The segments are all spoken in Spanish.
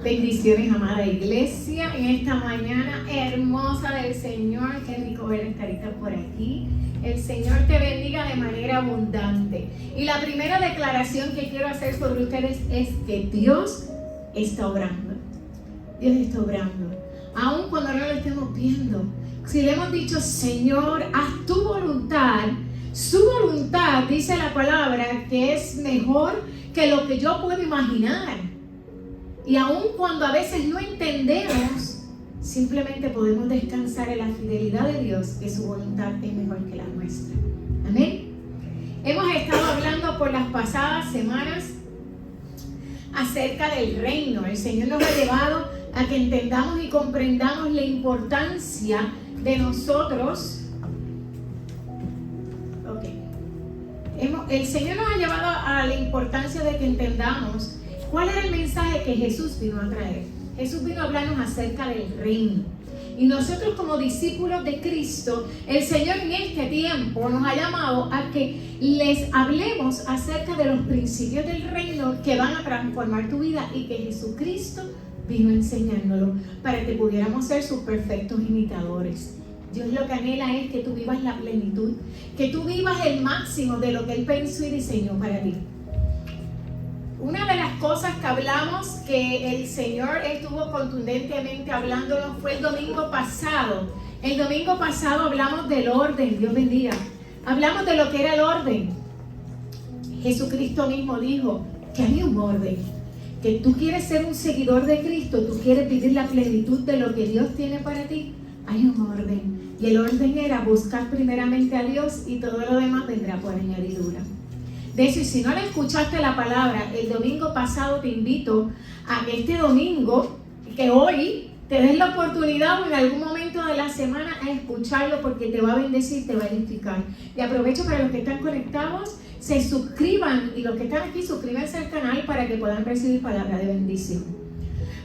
Bendiciones, amada iglesia, en esta mañana hermosa del Señor. Qué rico ver las caritas por aquí. El Señor te bendiga de manera abundante. Y la primera declaración que quiero hacer sobre ustedes es que Dios está obrando. Dios está obrando. Aun cuando no lo estemos viendo. Si le hemos dicho, Señor, haz tu voluntad. Su voluntad, dice la palabra, que es mejor que lo que yo puedo imaginar. Y aun cuando a veces no entendemos, simplemente podemos descansar en la fidelidad de Dios, que su voluntad es mejor que la nuestra. Amén. Hemos estado hablando por las pasadas semanas acerca del reino. El Señor nos ha llevado a que entendamos y comprendamos la importancia de nosotros. El Señor nos ha llevado a la importancia de que entendamos cuál era el mensaje que Jesús vino a traer. Jesús vino a hablarnos acerca del reino. Y nosotros como discípulos de Cristo, el Señor en este tiempo nos ha llamado a que les hablemos acerca de los principios del reino que van a transformar tu vida y que Jesucristo vino enseñándolo para que pudiéramos ser sus perfectos imitadores. Dios lo que anhela es que tú vivas la plenitud, que tú vivas el máximo de lo que Él pensó y diseñó para ti. Una de las cosas que hablamos, que el Señor estuvo contundentemente hablándonos, fue el domingo pasado. El domingo pasado hablamos del orden, Dios bendiga. Hablamos de lo que era el orden. Jesucristo mismo dijo que hay un orden. Que tú quieres ser un seguidor de Cristo, tú quieres vivir la plenitud de lo que Dios tiene para ti. Hay un orden. Y el orden era buscar primeramente a Dios y todo lo demás vendrá por añadidura. De eso, y si no le escuchaste la palabra el domingo pasado, te invito a que este domingo, que hoy te des la oportunidad o en algún momento de la semana a escucharlo, porque te va a bendecir, te va a edificar. Y aprovecho para los que están conectados, se suscriban, y los que están aquí, suscríbanse al canal para que puedan recibir palabra de bendición.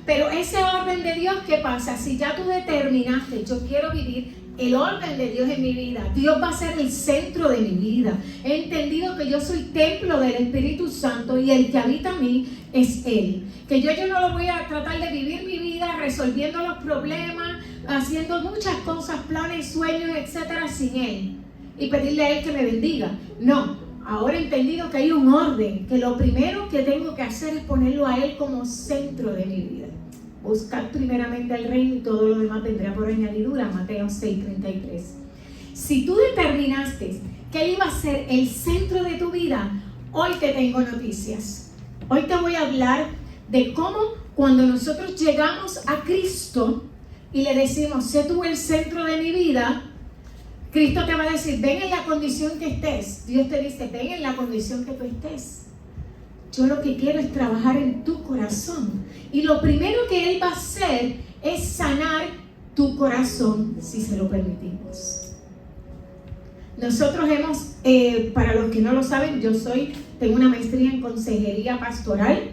Pero ese orden de Dios, ¿qué pasa? Si ya tú determinaste, yo quiero vivir el orden de Dios en mi vida, Dios va a ser el centro de mi vida. He entendido que yo soy templo del Espíritu Santo y el que habita en mí es Él. Que yo no lo voy a tratar de vivir mi vida resolviendo los problemas, haciendo muchas cosas, planes, sueños, etcétera, sin Él. Y pedirle a Él que me bendiga. No, ahora he entendido que hay un orden, que lo primero que tengo que hacer es ponerlo a Él como centro de mi vida. Buscar primeramente el reino y todo lo demás vendrá por añadidura. Mateo 6:33. Si tú determinaste que Él iba a ser el centro de tu vida, hoy te tengo noticias. Hoy te voy a hablar de cómo cuando nosotros llegamos a Cristo y le decimos, sé tú el centro de mi vida, Cristo te va a decir, ven en la condición que estés. Dios te dice, ven en la condición que tú estés. Yo lo que quiero es trabajar en tu corazón. Y lo primero que Él va a hacer es sanar tu corazón, si se lo permitimos. Nosotros hemos, para los que no lo saben, tengo una maestría en consejería pastoral,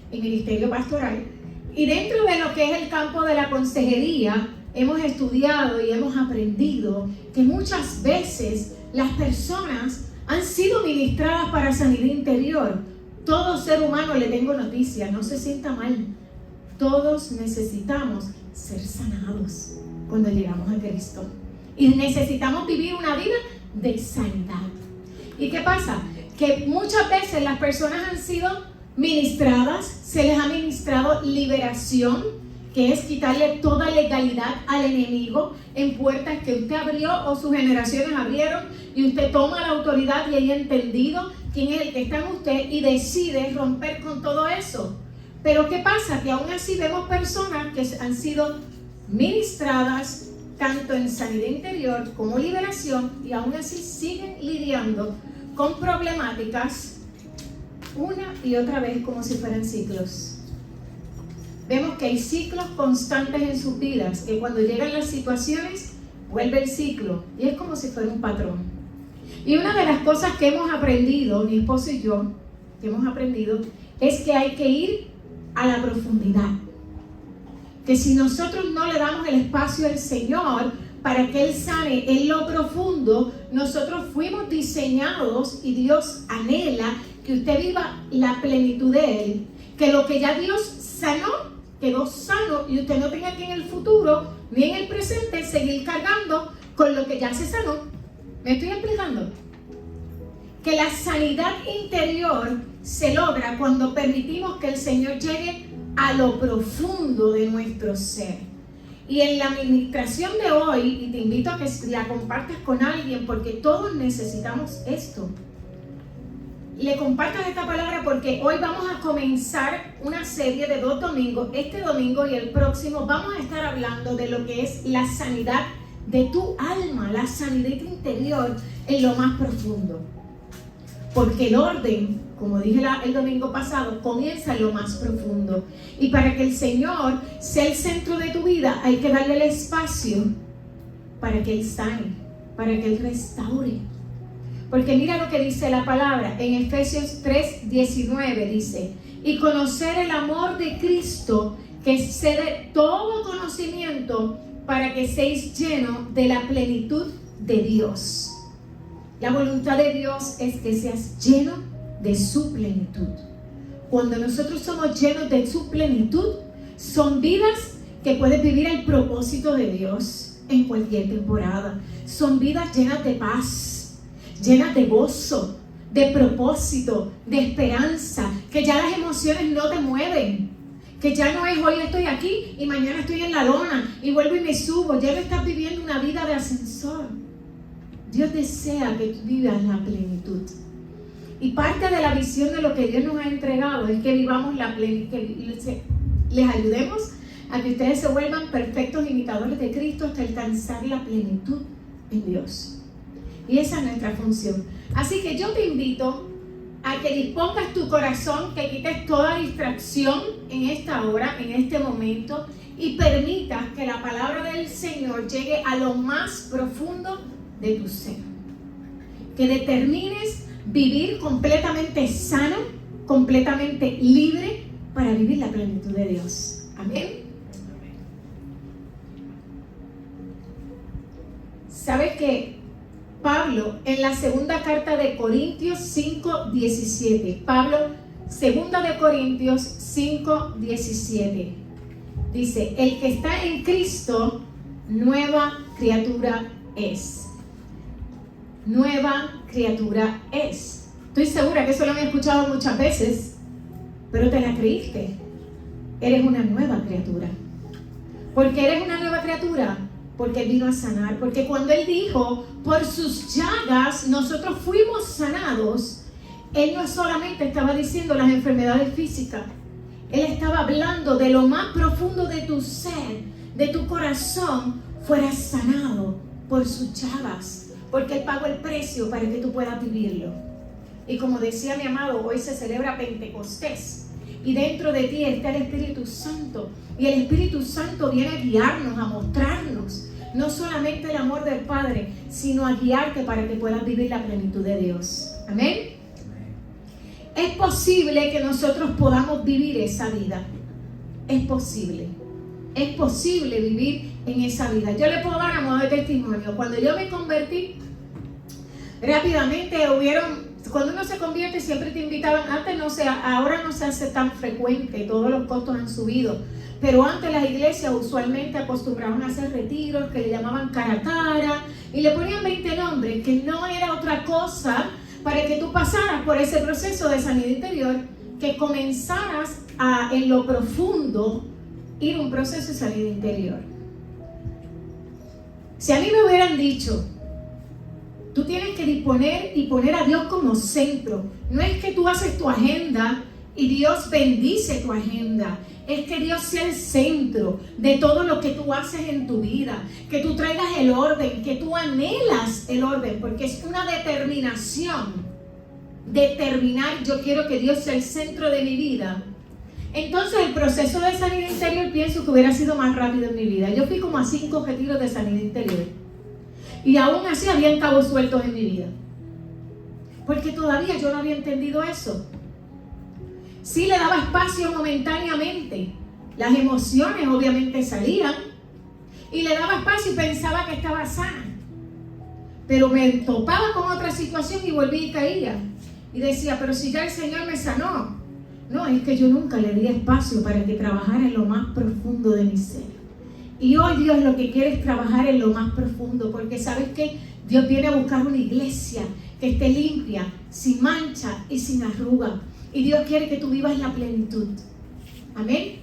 en ministerio pastoral. Y dentro de lo que es el campo de la consejería, hemos estudiado y hemos aprendido que muchas veces las personas han sido ministradas para sanidad interior. Todo ser humano, le tengo noticia, no se sienta mal. Todos necesitamos ser sanados cuando llegamos a Cristo. Y necesitamos vivir una vida de sanidad. ¿Y qué pasa? Que muchas veces las personas han sido ministradas, se les ha ministrado liberación, que es quitarle toda legalidad al enemigo en puertas que usted abrió o sus generaciones abrieron, y usted toma la autoridad y haya entendido quién es el que está en usted y decide romper con todo eso. Pero ¿qué pasa? Que aún así vemos personas que han sido ministradas tanto en sanidad interior como liberación, y aún así siguen lidiando con problemáticas una y otra vez como si fueran ciclos. Vemos que hay ciclos constantes en sus vidas, que cuando llegan las situaciones, vuelve el ciclo, y es como si fuera un patrón. Y una de las cosas que hemos aprendido, mi esposo y yo, es que hay que ir a la profundidad. Que si nosotros no le damos el espacio al Señor para que Él sane en lo profundo, nosotros fuimos diseñados y Dios anhela que usted viva la plenitud de Él. Que lo que ya Dios sanó quedó sano y usted no tenga que en el futuro ni en el presente seguir cargando con lo que ya se sanó. ¿Me estoy explicando? Que la sanidad interior se logra cuando permitimos que el Señor llegue a lo profundo de nuestro ser. Y en la administración de hoy, y te invito a que la compartas con alguien, porque todos necesitamos esto. Le compartas esta palabra porque hoy vamos a comenzar una serie de 2 domingos. Este domingo y el próximo vamos a estar hablando de lo que es la sanidad de tu alma, la sanidad interior en lo más profundo. Porque el orden, como dije el domingo pasado, comienza en lo más profundo. Y para que el Señor sea el centro de tu vida, hay que darle el espacio para que Él sane, para que Él restaure. Porque mira lo que dice la palabra en Efesios 3:19, dice: y conocer el amor de Cristo, que excede todo conocimiento, para que seáis llenos de la plenitud de Dios. La voluntad de Dios es que seas lleno de su plenitud. Cuando nosotros somos llenos de su plenitud, son vidas que puedes vivir el propósito de Dios en cualquier temporada. Son vidas llenas de paz, llenas de gozo, de propósito, de esperanza, que ya las emociones no te mueven, que ya no es hoy estoy aquí y mañana estoy en la lona y vuelvo y me subo. Ya no estás viviendo una vida de ascensor. Dios desea que tú vivas la plenitud. Y parte de la visión de lo que Dios nos ha entregado es que vivamos la plenitud, que les ayudemos a que ustedes se vuelvan perfectos imitadores de Cristo hasta alcanzar la plenitud en Dios. Y esa es nuestra función. Así que yo te invito a que dispongas tu corazón, que quites toda distracción en esta hora, en este momento, y permitas que la palabra del Señor llegue a lo más profundo de tu ser. Que determines vivir completamente sano, completamente libre, para vivir la plenitud de Dios. Amén. ¿Sabes que Pablo, en la segunda carta de Corintios 5:17, Pablo, segunda de Corintios 5:17, dice: el que está en Cristo, nueva criatura es. Nueva criatura es. Estoy segura que eso lo había escuchado muchas veces, pero te la creíste. Eres una nueva criatura. ¿Por qué eres una nueva criatura? Porque Él vino a sanar. Porque cuando Él dijo, por sus llagas nosotros fuimos sanados, Él no solamente estaba diciendo las enfermedades físicas. Él estaba hablando de lo más profundo de tu ser, de tu corazón, fueras sanado por sus llagas. Porque Él pagó el precio para que tú puedas vivirlo. Y como decía mi amado, hoy se celebra Pentecostés. Y dentro de ti está el Espíritu Santo. Y el Espíritu Santo viene a guiarnos, a mostrarnos no solamente el amor del Padre, sino a guiarte para que puedas vivir la plenitud de Dios. Amén. Es posible que nosotros podamos vivir esa vida. Es posible. Es posible vivir en esa vida. Yo le puedo dar a modo de testimonio. Cuando yo me convertí, rápidamente cuando uno se convierte siempre te invitaban, ahora no se hace tan frecuente, todos los costos han subido, pero antes las iglesias usualmente acostumbraban a hacer retiros que le llamaban cara a cara y le ponían 20 nombres, que no era otra cosa para que tú pasaras por ese proceso de sanidad interior, que comenzaras en lo profundo ir un proceso de sanidad interior. Si a mí me hubieran dicho, tú tienes que disponer y poner a Dios como centro, no es que tú haces tu agenda y Dios bendice tu agenda, es que Dios sea el centro de todo lo que tú haces en tu vida, que tú traigas el orden, que tú anhelas el orden, porque es una determinación, determinar, yo quiero que Dios sea el centro de mi vida. Entonces el proceso de sanidad interior pienso que hubiera sido más rápido en mi vida. Yo fui como a 5 retiros de sanidad interior y aún así habían cabos sueltos en mi vida, porque todavía yo no había entendido eso. Sí le daba espacio momentáneamente, las emociones obviamente salían y le daba espacio y pensaba que estaba sana, pero me topaba con otra situación y volví y caía y decía, pero si ya el Señor me sanó, No, es que yo nunca le di espacio para que trabajara en lo más profundo de mi ser. Y hoy Dios lo que quiere es trabajar en lo más profundo, porque ¿sabes qué? Dios viene a buscar una iglesia que esté limpia, sin mancha y sin arruga. Y Dios quiere que tú vivas la plenitud. Amén.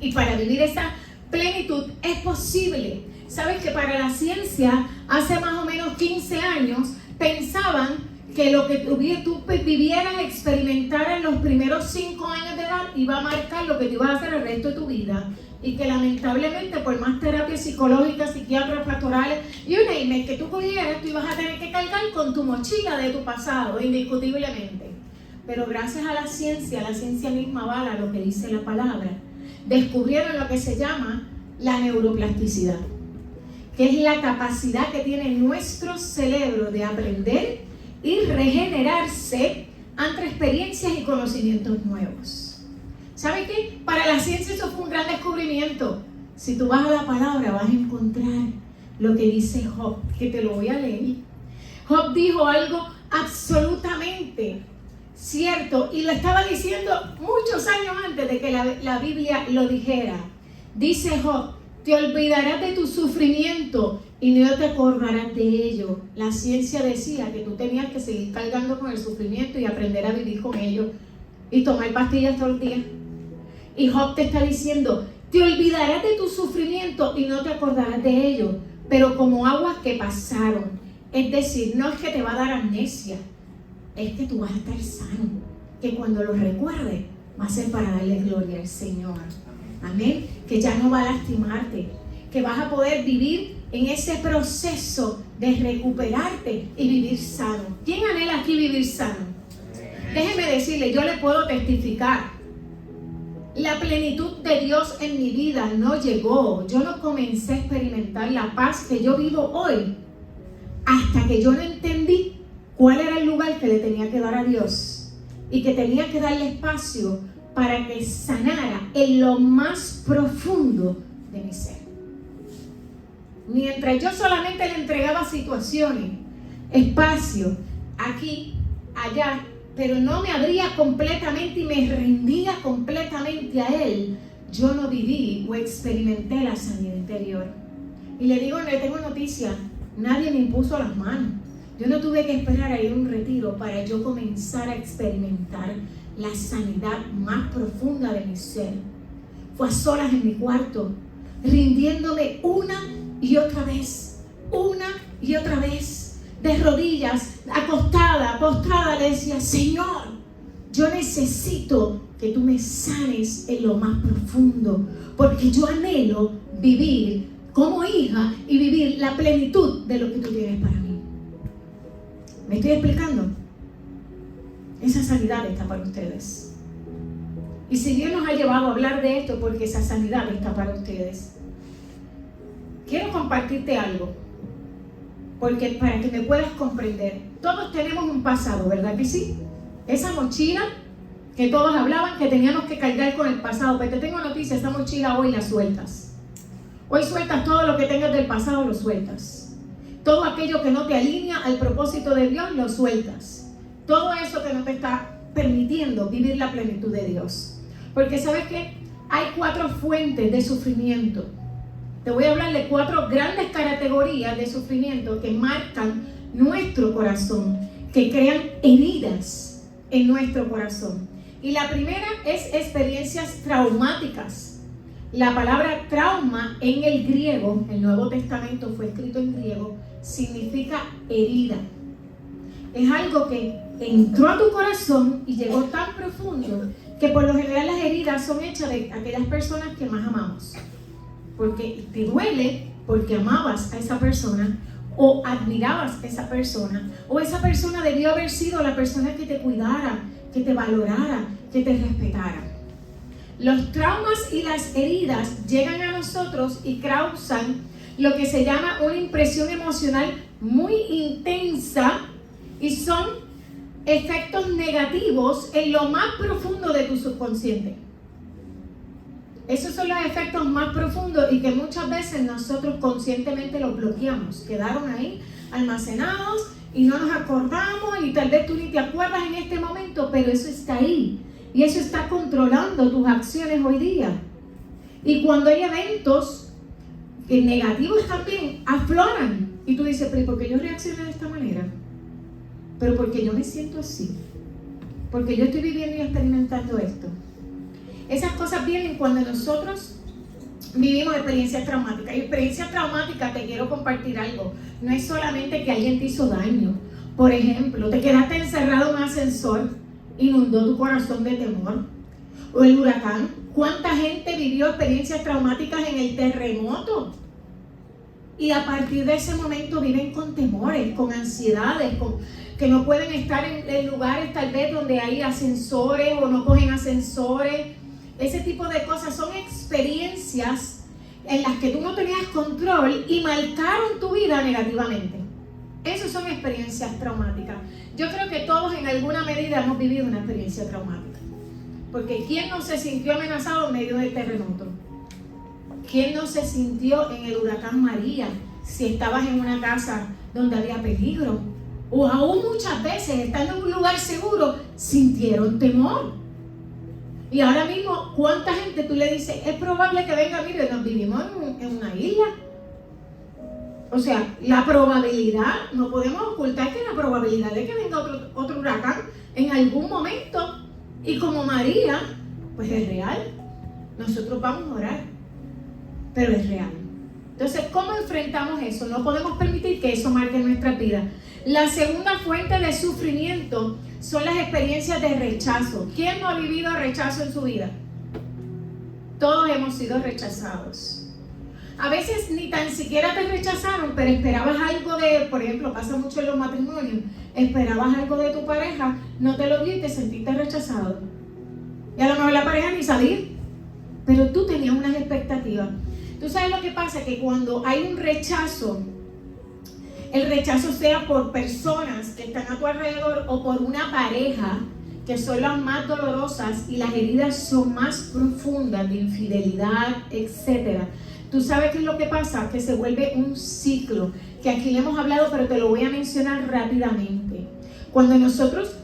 Y para vivir esa plenitud es posible. ¿Sabes que para la ciencia, hace más o menos 15 años, pensaban que lo que tú vivieras, experimentaras en los primeros 5 años de edad iba a marcar lo que tú ibas a hacer el resto de tu vida? Y que lamentablemente, por más terapias psicológicas, psiquiatras, pastorales, y un email que tú cogieras, tú ibas a tener que cargar con tu mochila de tu pasado, indiscutiblemente. Pero gracias a la ciencia misma avala lo que dice la palabra. Descubrieron lo que se llama la neuroplasticidad, que es la capacidad que tiene nuestro cerebro de aprender y regenerarse ante experiencias y conocimientos nuevos. ¿Saben qué? Para la ciencia eso fue un gran descubrimiento. Si tú vas a la palabra vas a encontrar lo que dice Job, que te lo voy a leer. Job dijo algo absolutamente cierto y lo estaba diciendo muchos años antes de que la Biblia lo dijera. Dice Job: te olvidarás de tu sufrimiento y no te acordarás de ello. La ciencia decía que tú tenías que seguir cargando con el sufrimiento y aprender a vivir con ello y tomar pastillas todo el día. Y Job te está diciendo: te olvidarás de tu sufrimiento y no te acordarás de ello, pero como aguas que pasaron. Es decir, no es que te va a dar amnesia, es que tú vas a estar sano, que cuando lo recuerdes va a ser para darle gloria al Señor. Amén. Que ya no va a lastimarte, que vas a poder vivir en ese proceso de recuperarte y vivir sano. ¿Quién anhela aquí vivir sano? Déjeme decirle, yo le puedo testificar. La plenitud de Dios en mi vida no llegó. Yo no comencé a experimentar la paz que yo vivo hoy hasta que yo no entendí cuál era el lugar que le tenía que dar a Dios y que tenía que darle espacio para que sanara en lo más profundo de mi ser. Mientras yo solamente le entregaba situaciones, espacio, aquí, allá, pero no me abría completamente y me rendía completamente a Él, yo no viví o experimenté la sanidad interior. Y le digo, le tengo noticia, nadie me impuso las manos. Yo no tuve que esperar a ir a un retiro para yo comenzar a experimentar la sanidad más profunda de mi ser. Fue a solas en mi cuarto, rindiéndome una y otra vez, de rodillas, acostada, postrada, le decía: Señor, yo necesito que tú me sanes en lo más profundo, porque yo anhelo vivir como hija y vivir la plenitud de lo que tú tienes para mí. ¿Me estoy explicando? Esa sanidad está para ustedes. Y si Dios nos ha llevado a hablar de esto, porque esa sanidad está para ustedes. Quiero compartirte algo, porque para que me puedas comprender. Todos tenemos un pasado, ¿verdad que sí? Esa mochila que todos hablaban que teníamos que cargar con el pasado. Pero te tengo noticia, esa mochila hoy la sueltas. Hoy sueltas todo lo que tengas del pasado, lo sueltas. Todo aquello que no te alinea al propósito de Dios, lo sueltas. Todo eso que no te está permitiendo vivir la plenitud de Dios. Porque ¿sabes qué? Hay 4 fuentes de sufrimiento. Te voy a hablar de 4 grandes categorías de sufrimiento que marcan nuestro corazón, que crean heridas en nuestro corazón. Y la primera es experiencias traumáticas. La palabra trauma en el griego, el Nuevo Testamento fue escrito en griego, significa herida. Es algo que entró a tu corazón y llegó tan profundo que por lo general las heridas son hechas de aquellas personas que más amamos. Porque te duele porque amabas a esa persona o admirabas a esa persona, o esa persona debió haber sido la persona que te cuidara, que te valorara, que te respetara. Los traumas y las heridas llegan a nosotros y causan lo que se llama una impresión emocional muy intensa y son efectos negativos en lo más profundo de tu subconsciente. Esos son los efectos más profundos y que muchas veces nosotros conscientemente los bloqueamos. Quedaron ahí almacenados y no nos acordamos y tal vez tú ni te acuerdas en este momento, pero eso está ahí. Y eso está controlando tus acciones hoy día. Y cuando hay eventos negativos también afloran. Y tú dices, pero ¿por qué yo reacciono de esta manera? Pero porque yo me siento así. Porque yo estoy viviendo y experimentando esto. Esas cosas vienen cuando nosotros vivimos experiencias traumáticas. Y experiencias traumáticas, te quiero compartir algo. No es solamente que alguien te hizo daño. Por ejemplo, te quedaste encerrado en un ascensor, inundó tu corazón de temor. O el huracán. ¿Cuánta gente vivió experiencias traumáticas en el terremoto? Y a partir de ese momento viven con temores, con ansiedades, que no pueden estar en lugares tal vez donde hay ascensores o no cogen ascensores. Ese tipo de cosas son experiencias en las que tú no tenías control y marcaron tu vida negativamente. Esas son experiencias traumáticas. Yo creo que todos en alguna medida hemos vivido una experiencia traumática. Porque ¿quién no se sintió amenazado en medio del terremoto? ¿Quién no se sintió en el huracán María si estabas en una casa donde había peligro? O aún muchas veces, estando en un lugar seguro, sintieron temor. Y ahora mismo, ¿cuánta gente tú le dices? Es probable que venga, mire, nos vivimos en una isla. O sea, la probabilidad, no podemos ocultar que la probabilidad de que venga otro huracán en algún momento, y como María, pues es real. Nosotros vamos a orar, pero es real. Entonces, ¿cómo enfrentamos eso? No podemos permitir que eso marque nuestra vida. La segunda fuente de sufrimiento son las experiencias de rechazo. ¿Quién no ha vivido rechazo en su vida? Todos hemos sido rechazados. A veces ni tan siquiera te rechazaron, pero esperabas algo de, por ejemplo, pasa mucho en los matrimonios, esperabas algo de tu pareja, no te lo dio y te sentiste rechazado. Y a lo mejor la pareja ni sabía, pero tú tenías unas expectativas. Tú sabes lo que pasa, que cuando hay un rechazo, el rechazo sea por personas que están a tu alrededor o por una pareja, que son las más dolorosas y las heridas son más profundas de infidelidad, etcétera. Tú sabes qué es lo que pasa, que se vuelve un ciclo, que aquí le hemos hablado, pero te lo voy a mencionar rápidamente. Cuando nosotros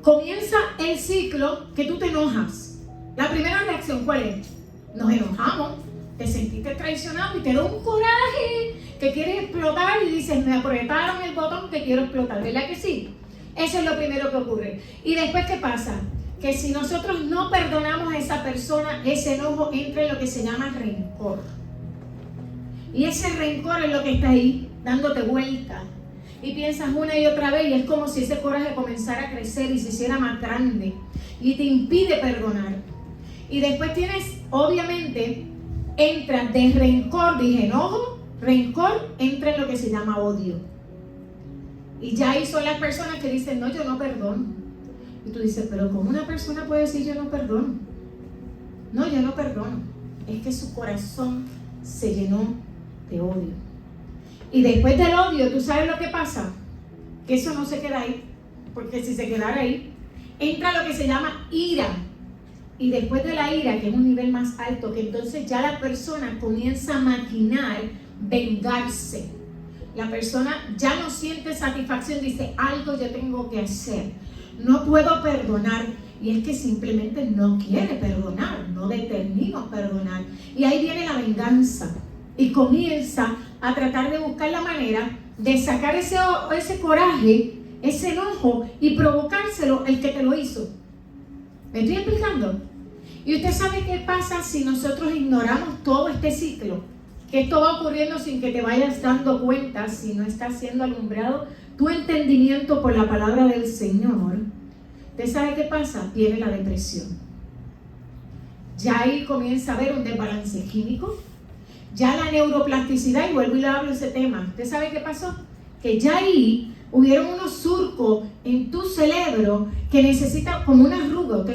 comienza el ciclo, que tú te enojas, la primera reacción, ¿cuál es? Nos enojamos, te sentiste traicionado y te da un coraje que quieres explotar y dices, me apretaron el botón que quiero explotar, ¿verdad que sí? Eso es lo primero que ocurre. Y después, ¿qué pasa? Que si nosotros no perdonamos a esa persona, ese enojo entra en lo que se llama rencor. Y ese rencor es lo que está ahí, dándote vuelta. Y piensas una y otra vez y es como si ese coraje comenzara a crecer y se hiciera más grande. Y te impide perdonar. Y después tienes, obviamente, entra de rencor, dije enojo, rencor, entra en lo que se llama odio. Y ya ahí son las personas que dicen, no, yo no perdono. Y tú dices, pero ¿cómo una persona puede decir yo no perdono? No, yo no perdono. Es que su corazón se llenó de odio. Y después del odio, ¿tú sabes lo que pasa? Que eso no se queda ahí. Porque si se quedara ahí, entra lo que se llama ira. Y después de la ira, que es un nivel más alto, que entonces ya la persona comienza a maquinar vengarse. La persona ya no siente satisfacción, dice, algo yo tengo que hacer. No puedo perdonar. Y es que simplemente no quiere perdonar, no determina perdonar. Y ahí viene la venganza. Y comienza a tratar de buscar la manera de sacar ese coraje, ese enojo y provocárselo el que te lo hizo. ¿Me estoy explicando? Y usted sabe qué pasa si nosotros ignoramos todo este ciclo. Que esto va ocurriendo sin que te vayas dando cuenta, si no está siendo alumbrado tu entendimiento por la palabra del Señor. ¿Usted sabe qué pasa? Viene la depresión. Ya ahí comienza a haber un desbalance químico. Ya la neuroplasticidad, y vuelvo y le hablo de ese tema. ¿Usted sabe qué pasó? Que ya ahí hubieron unos surcos en tu cerebro que necesitan como una arruga. ¿Usted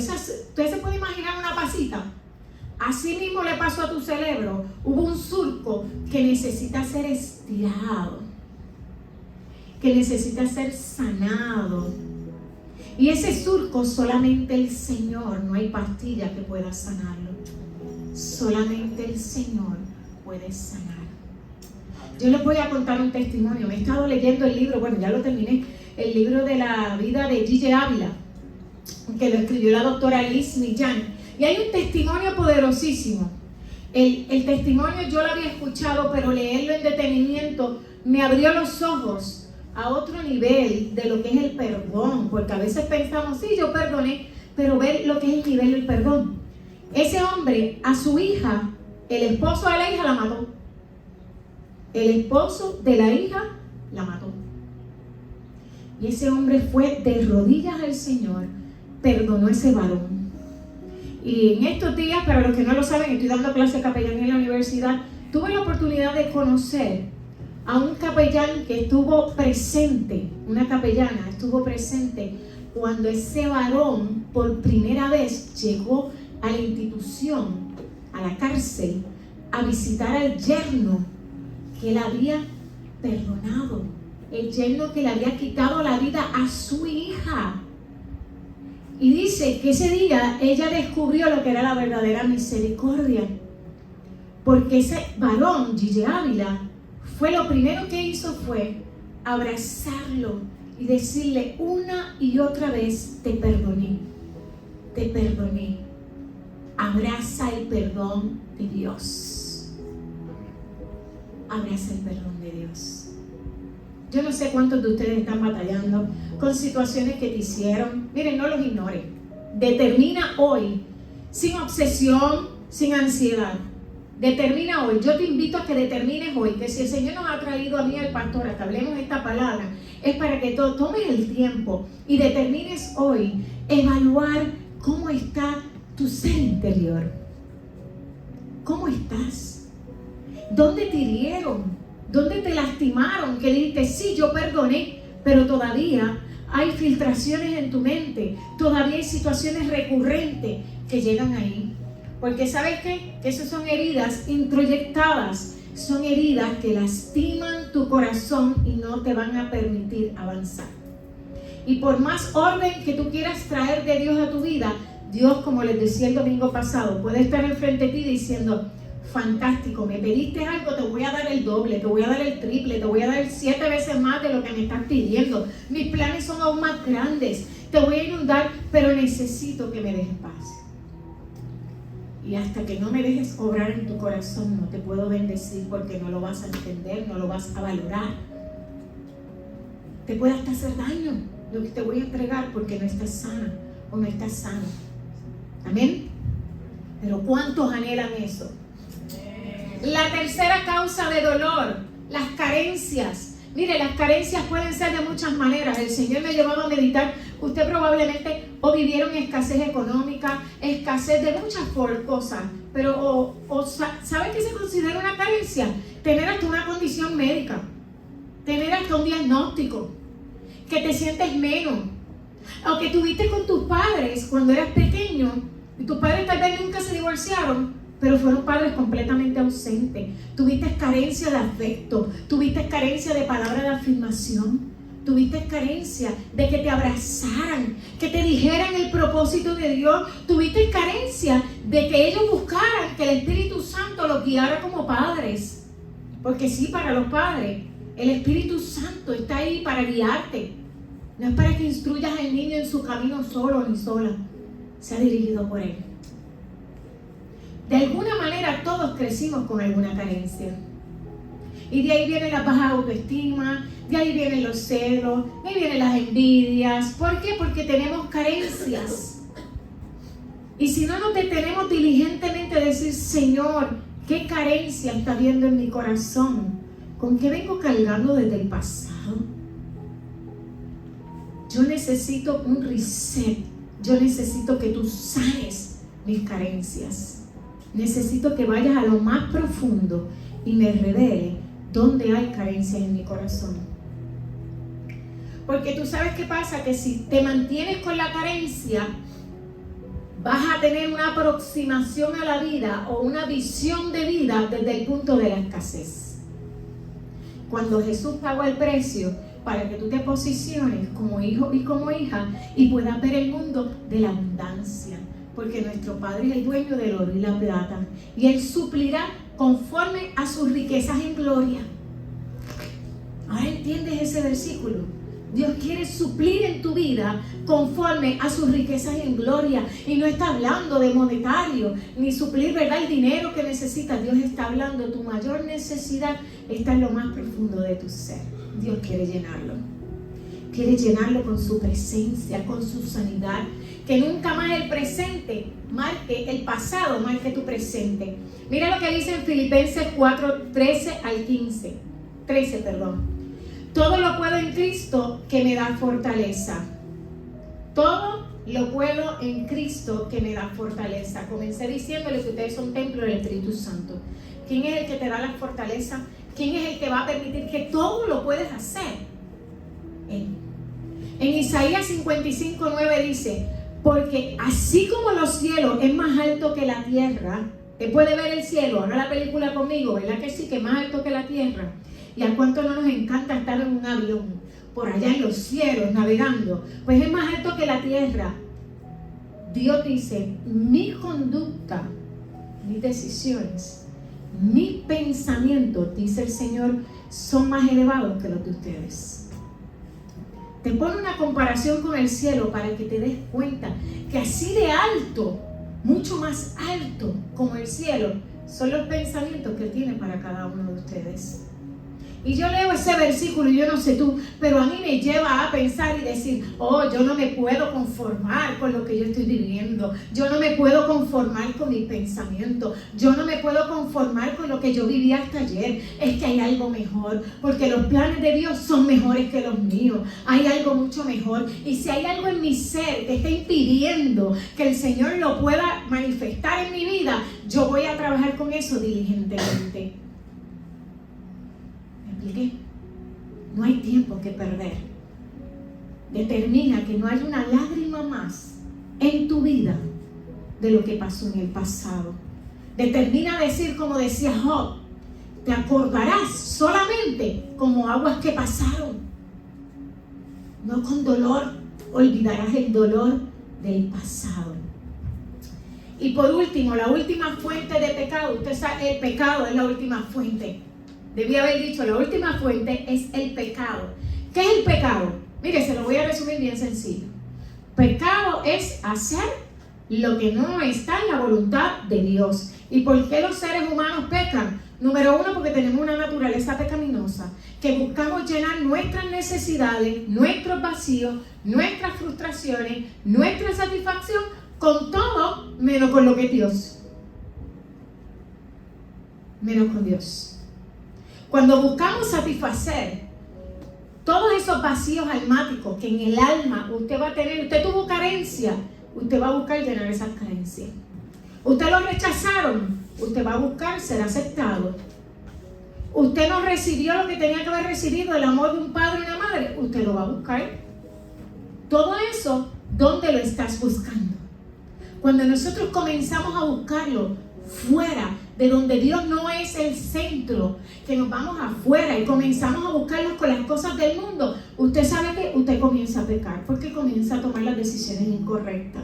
se puede imaginar una pasita? Así mismo le pasó a tu cerebro. Hubo un surco que necesita ser estirado, que necesita ser sanado. Y ese surco solamente el Señor, no hay pastilla que pueda sanarlo. Solamente el Señor puede sanar. Yo les voy a contar un testimonio. Me he estado leyendo el libro, bueno, ya lo terminé, el libro de la vida de Gigi Ávila. que lo escribió la doctora Liz Millán. Y hay un testimonio poderosísimo. El testimonio yo lo había escuchado, pero leerlo en detenimiento me abrió los ojos a otro nivel de lo que es el perdón, porque a veces pensamos, sí, yo perdoné, pero ver lo que es el nivel del perdón. Ese hombre, a su hija, el esposo de la hija la mató. El esposo de la hija la mató. Y ese hombre fue de rodillas al Señor, perdonó a ese varón. Y en estos días, para los que no lo saben, estoy dando clase de capellanía en la universidad, tuve la oportunidad de conocer a un capellán que estuvo presente, una capellana estuvo presente cuando ese varón por primera vez llegó a la institución, a la cárcel, a visitar al yerno que él había perdonado, el yerno que le había quitado la vida a su hija. Y dice que ese día ella descubrió lo que era la verdadera misericordia, porque ese varón, Gille Ávila, fue lo primero que hizo fue abrazarlo y decirle una y otra vez, te perdoné, te perdoné. Abraza el perdón de Dios. Abraza el perdón de Dios. Yo no sé cuántos de ustedes están batallando con situaciones que te hicieron. Miren, no los ignoren. Determina hoy, sin obsesión, sin ansiedad. Determina hoy. Yo te invito a que determines hoy que si el Señor nos ha traído a mí al pastor a que hablemos esta palabra, es para que tomes el tiempo y determines hoy evaluar cómo está tu ser interior. ¿Cómo estás? ¿Dónde te hirieron? ¿Dónde te lastimaron? Que dijiste, sí, yo perdoné, pero todavía hay filtraciones en tu mente, todavía hay situaciones recurrentes que llegan ahí. Porque ¿sabes qué? Que esas son heridas introyectadas, son heridas que lastiman tu corazón y no te van a permitir avanzar. Y por más orden que tú quieras traer de Dios a tu vida, Dios, como les decía el domingo pasado, puede estar enfrente de ti diciendo, fantástico, me pediste algo, te voy a dar el doble, te voy a dar el triple, te voy a dar 7 veces más de lo que me estás pidiendo. Mis planes son aún más grandes, te voy a inundar, pero necesito que me dejes paz. Y hasta que no me dejes obrar en tu corazón, no te puedo bendecir porque no lo vas a entender, no lo vas a valorar. Te puede hasta hacer daño lo que te voy a entregar porque no estás sana o no estás sano. Amén. Pero ¿cuántos anhelan eso? La tercera causa de dolor, las carencias. Mire, las carencias pueden ser de muchas maneras. El Señor me llevaba a meditar. Usted probablemente o vivieron escasez económica, escasez de muchas cosas. Pero ¿sabe qué se considera una carencia? Tener hasta una condición médica. Tener hasta un diagnóstico. Que te sientes menos. O que tuviste con tus padres cuando eras pequeño. Y tus padres tal vez nunca se divorciaron, pero fueron padres completamente ausentes. Tuviste carencia de afecto, tuviste carencia de palabra de afirmación, tuviste carencia de que te abrazaran, que te dijeran el propósito de Dios, tuviste carencia de que ellos buscaran que el Espíritu Santo los guiara como padres. Porque sí, para los padres, el Espíritu Santo está ahí para guiarte. No es para que instruyas al niño en su camino solo ni sola. Sea dirigido por Él. De alguna manera todos crecimos con alguna carencia. Y de ahí viene la baja autoestima, de ahí vienen los celos, de ahí vienen las envidias. ¿Por qué? Porque tenemos carencias. Y si no nos detenemos diligentemente a decir, Señor, ¿qué carencia está viendo en mi corazón? ¿Con qué vengo cargando desde el pasado? Yo necesito un reset. Yo necesito que tú sanes mis carencias. Necesito que vayas a lo más profundo y me revele dónde hay carencias en mi corazón. Porque tú sabes qué pasa, que si te mantienes con la carencia, vas a tener una aproximación a la vida o una visión de vida desde el punto de la escasez. Cuando Jesús pagó el precio para que tú te posiciones como hijo y como hija y puedas ver el mundo de la abundancia. Porque nuestro Padre es el dueño del oro y la plata. Y Él suplirá conforme a sus riquezas en gloria. Ahora entiendes ese versículo. Dios quiere suplir en tu vida conforme a sus riquezas en gloria. Y no está hablando de monetario, ni suplir, ¿verdad?, el dinero que necesitas. Dios está hablando, tu mayor necesidad está en lo más profundo de tu ser. Dios quiere llenarlo. Quiere llenarlo con su presencia, con su sanidad. Que nunca más el presente marque el pasado, marque tu presente. Mira lo que dice en Filipenses 4, 13 al 15. 13, perdón. Todo lo puedo en Cristo que me da fortaleza. Todo lo puedo en Cristo que me da fortaleza. Comencé diciéndoles que ustedes son templo del Espíritu Santo. ¿Quién es el que te da la fortaleza? ¿Quién es el que va a permitir que todo lo puedes hacer? Él. En Isaías 55, 9 dice: porque así como los cielos es más alto que la tierra. ¿Usted puede ver el cielo? Haga la película conmigo, ¿verdad que sí? Que es más alto que la tierra. ¿Y a cuánto no nos encanta estar en un avión por allá en los cielos navegando? Pues es más alto que la tierra. Dios dice: mi conducta, mis decisiones, mis pensamientos, dice el Señor, son más elevados que los de ustedes. Te pone una comparación con el cielo para que te des cuenta que así de alto, mucho más alto como el cielo, son los pensamientos que Él tiene para cada uno de ustedes. Y yo leo ese versículo y yo no sé tú, pero a mí me lleva a pensar y decir: oh, yo no me puedo conformar con lo que yo estoy viviendo. Yo no me puedo conformar con mis pensamientos. Yo no me puedo conformar con lo que yo viví hasta ayer. Es que hay algo mejor, porque los planes de Dios son mejores que los míos. Hay algo mucho mejor. Y si hay algo en mi ser que está impidiendo que el Señor lo pueda manifestar en mi vida, yo voy a trabajar con eso diligentemente. No hay tiempo que perder. Determina que no hay una lágrima más en tu vida de lo que pasó en el pasado. Determina decir, como decía Job: te acordarás solamente como aguas que pasaron. No con dolor olvidarás el dolor del pasado. Y por último, la última fuente de pecado. Usted sabe, el pecado es la última fuente. Debí haber dicho, la última fuente es el pecado. ¿Qué es el pecado? Mire, se lo voy a resumir bien sencillo. Pecado es hacer lo que no está en la voluntad de Dios. ¿Y por qué los seres humanos pecan? Número uno, porque tenemos una naturaleza pecaminosa, que buscamos llenar nuestras necesidades, nuestros vacíos, nuestras frustraciones, nuestra satisfacción con todo menos con lo que es Dios. Menos con Dios. Cuando buscamos satisfacer todos esos vacíos almáticos que en el alma usted va a tener, usted tuvo carencia, usted va a buscar llenar esas carencias. Usted lo rechazaron, usted va a buscar ser aceptado. Usted no recibió lo que tenía que haber recibido, el amor de un padre y una madre, usted lo va a buscar. Todo eso, ¿dónde lo estás buscando? Cuando nosotros comenzamos a buscarlo fuera de donde Dios no es el centro, que nos vamos afuera y comenzamos a buscarlos con las cosas del mundo, usted sabe que usted comienza a pecar, porque comienza a tomar las decisiones incorrectas.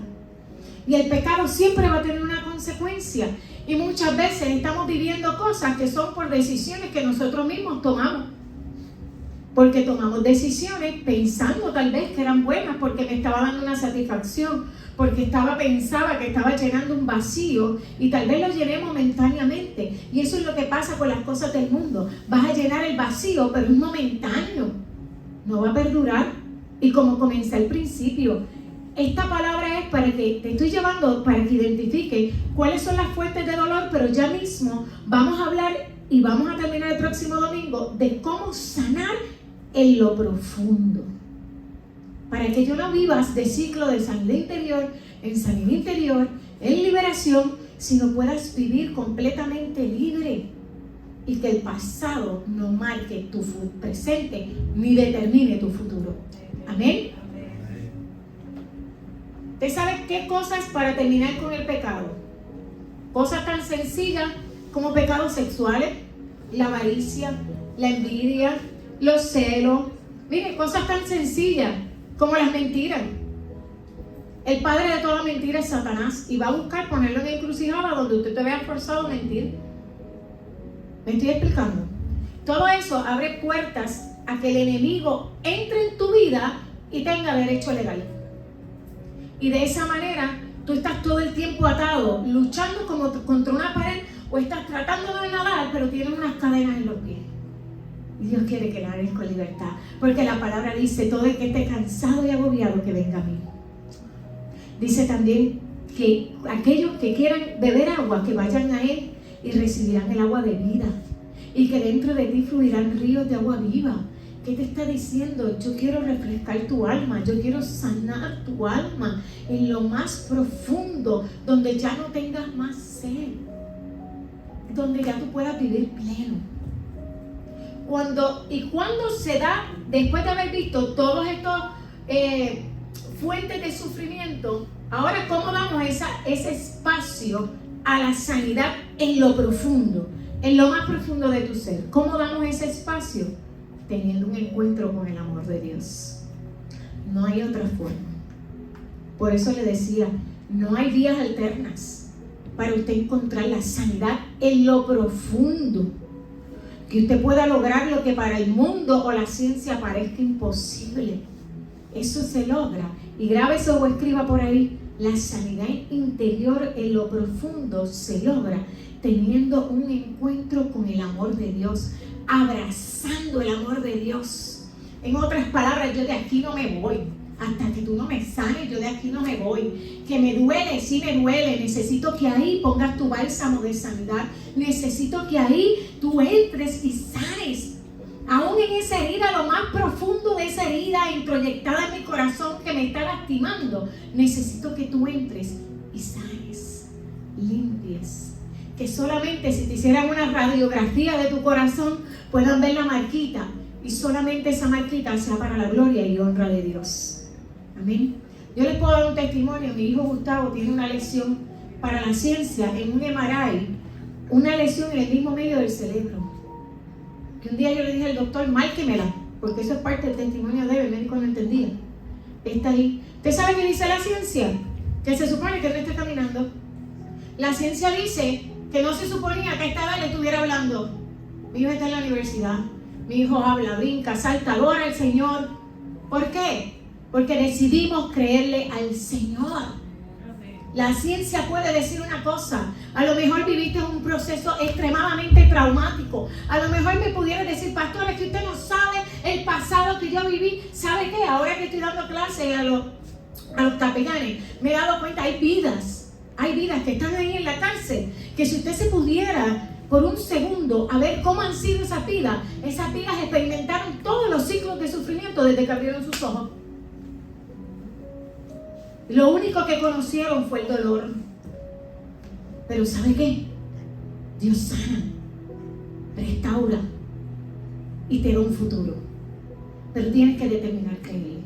Y el pecado siempre va a tener una consecuencia. Y muchas veces estamos viviendo cosas que son por decisiones que nosotros mismos tomamos. Porque tomamos decisiones pensando tal vez que eran buenas, porque me estaba dando una satisfacción, porque pensaba que estaba llenando un vacío, y tal vez lo llené momentáneamente. Y eso es lo que pasa con las cosas del mundo. Vas a llenar el vacío, pero es momentáneo, no va a perdurar. Y como comencé al principio, esta palabra es para que te estoy llevando, para que identifique cuáles son las fuentes de dolor, pero ya mismo vamos a hablar y vamos a terminar el próximo domingo de cómo sanar en lo profundo, para que yo no vivas de ciclo de sanidad interior en sanidad interior, en liberación, sino puedas vivir completamente libre y que el pasado no marque tu presente ni determine tu futuro. Amén. ¿Usted sabe qué cosas para terminar con el pecado? Cosas tan sencillas como pecados sexuales, la avaricia, la envidia, los celos. Mire, cosas tan sencillas como las mentiras. El padre de toda mentira es Satanás, y va a buscar ponerlo en la encrucijada donde usted te vea forzado a mentir. ¿Me estoy explicando? Todo eso abre puertas a que el enemigo entre en tu vida y tenga derecho legal. Y de esa manera tú estás todo el tiempo atado, luchando como contra una pared, o estás tratando de nadar, pero tienes unas cadenas en los pies. Y Dios quiere que nades con libertad, porque la palabra dice: todo el que esté cansado y agobiado, que venga a mí. Dice también que aquellos que quieran beber agua, que vayan a Él y recibirán el agua de vida, y que dentro de ti fluirán ríos de agua viva. ¿Qué te está diciendo? Yo quiero refrescar tu alma, yo quiero sanar tu alma en lo más profundo, donde ya no tengas más sed, donde ya tú puedas vivir pleno. Cuando se da, después de haber visto todos estos fuentes de sufrimiento, ahora ¿cómo damos ese espacio a la sanidad en lo profundo, en lo más profundo de tu ser? ¿Cómo damos ese espacio? Teniendo un encuentro con el amor de Dios. No hay otra forma. Por eso le decía, no hay vías alternas para usted encontrar la sanidad en lo profundo, que usted pueda lograr lo que para el mundo o la ciencia parezca imposible. Eso se logra, y grabe eso o escriba por ahí: la sanidad interior en lo profundo se logra teniendo un encuentro con el amor de Dios, abrazando el amor de Dios. En otras palabras, yo de aquí no me voy hasta que tú no me sanes. Yo de aquí no me voy. Que me duele, sí me duele. Necesito que ahí pongas tu bálsamo de sanidad. Necesito que ahí tú entres y sanes. Aún en esa herida, lo más profundo de esa herida introyectada en mi corazón que me está lastimando, necesito que tú entres y sanes, limpies. Que solamente si te hicieran una radiografía de tu corazón puedan ver la marquita, y solamente esa marquita sea para la gloria y honra de Dios. Amén. Yo les puedo dar un testimonio. Mi hijo Gustavo tiene una lesión para la ciencia en un MRI, una lesión en el mismo medio del cerebro. Que un día yo le dije al doctor: márquemela, porque eso es parte del testimonio de él. El médico no entendía. Está ahí. ¿Usted sabe qué dice la ciencia? Que se supone que no está caminando. La ciencia dice que no se suponía que a esta edad le estuviera hablando. Mi hijo está en la universidad. Mi hijo habla, brinca, salta, adora al Señor. ¿Por qué? Porque decidimos creerle al Señor. La ciencia puede decir una cosa. A lo mejor viviste un proceso extremadamente traumático. A lo mejor me pudiera decir: pastor, es que usted no sabe el pasado que yo viví. ¿Sabe qué? Ahora que estoy dando clases a los capellanes, me he dado cuenta, hay vidas que están ahí en la cárcel, que si usted se pudiera por un segundo a ver cómo han sido esas vidas experimentaron todos los ciclos de sufrimiento desde que abrieron sus ojos. Lo único que conocieron fue el dolor. Pero ¿sabe qué? Dios sana, restaura y te da un futuro. Pero tienes que determinar creerle.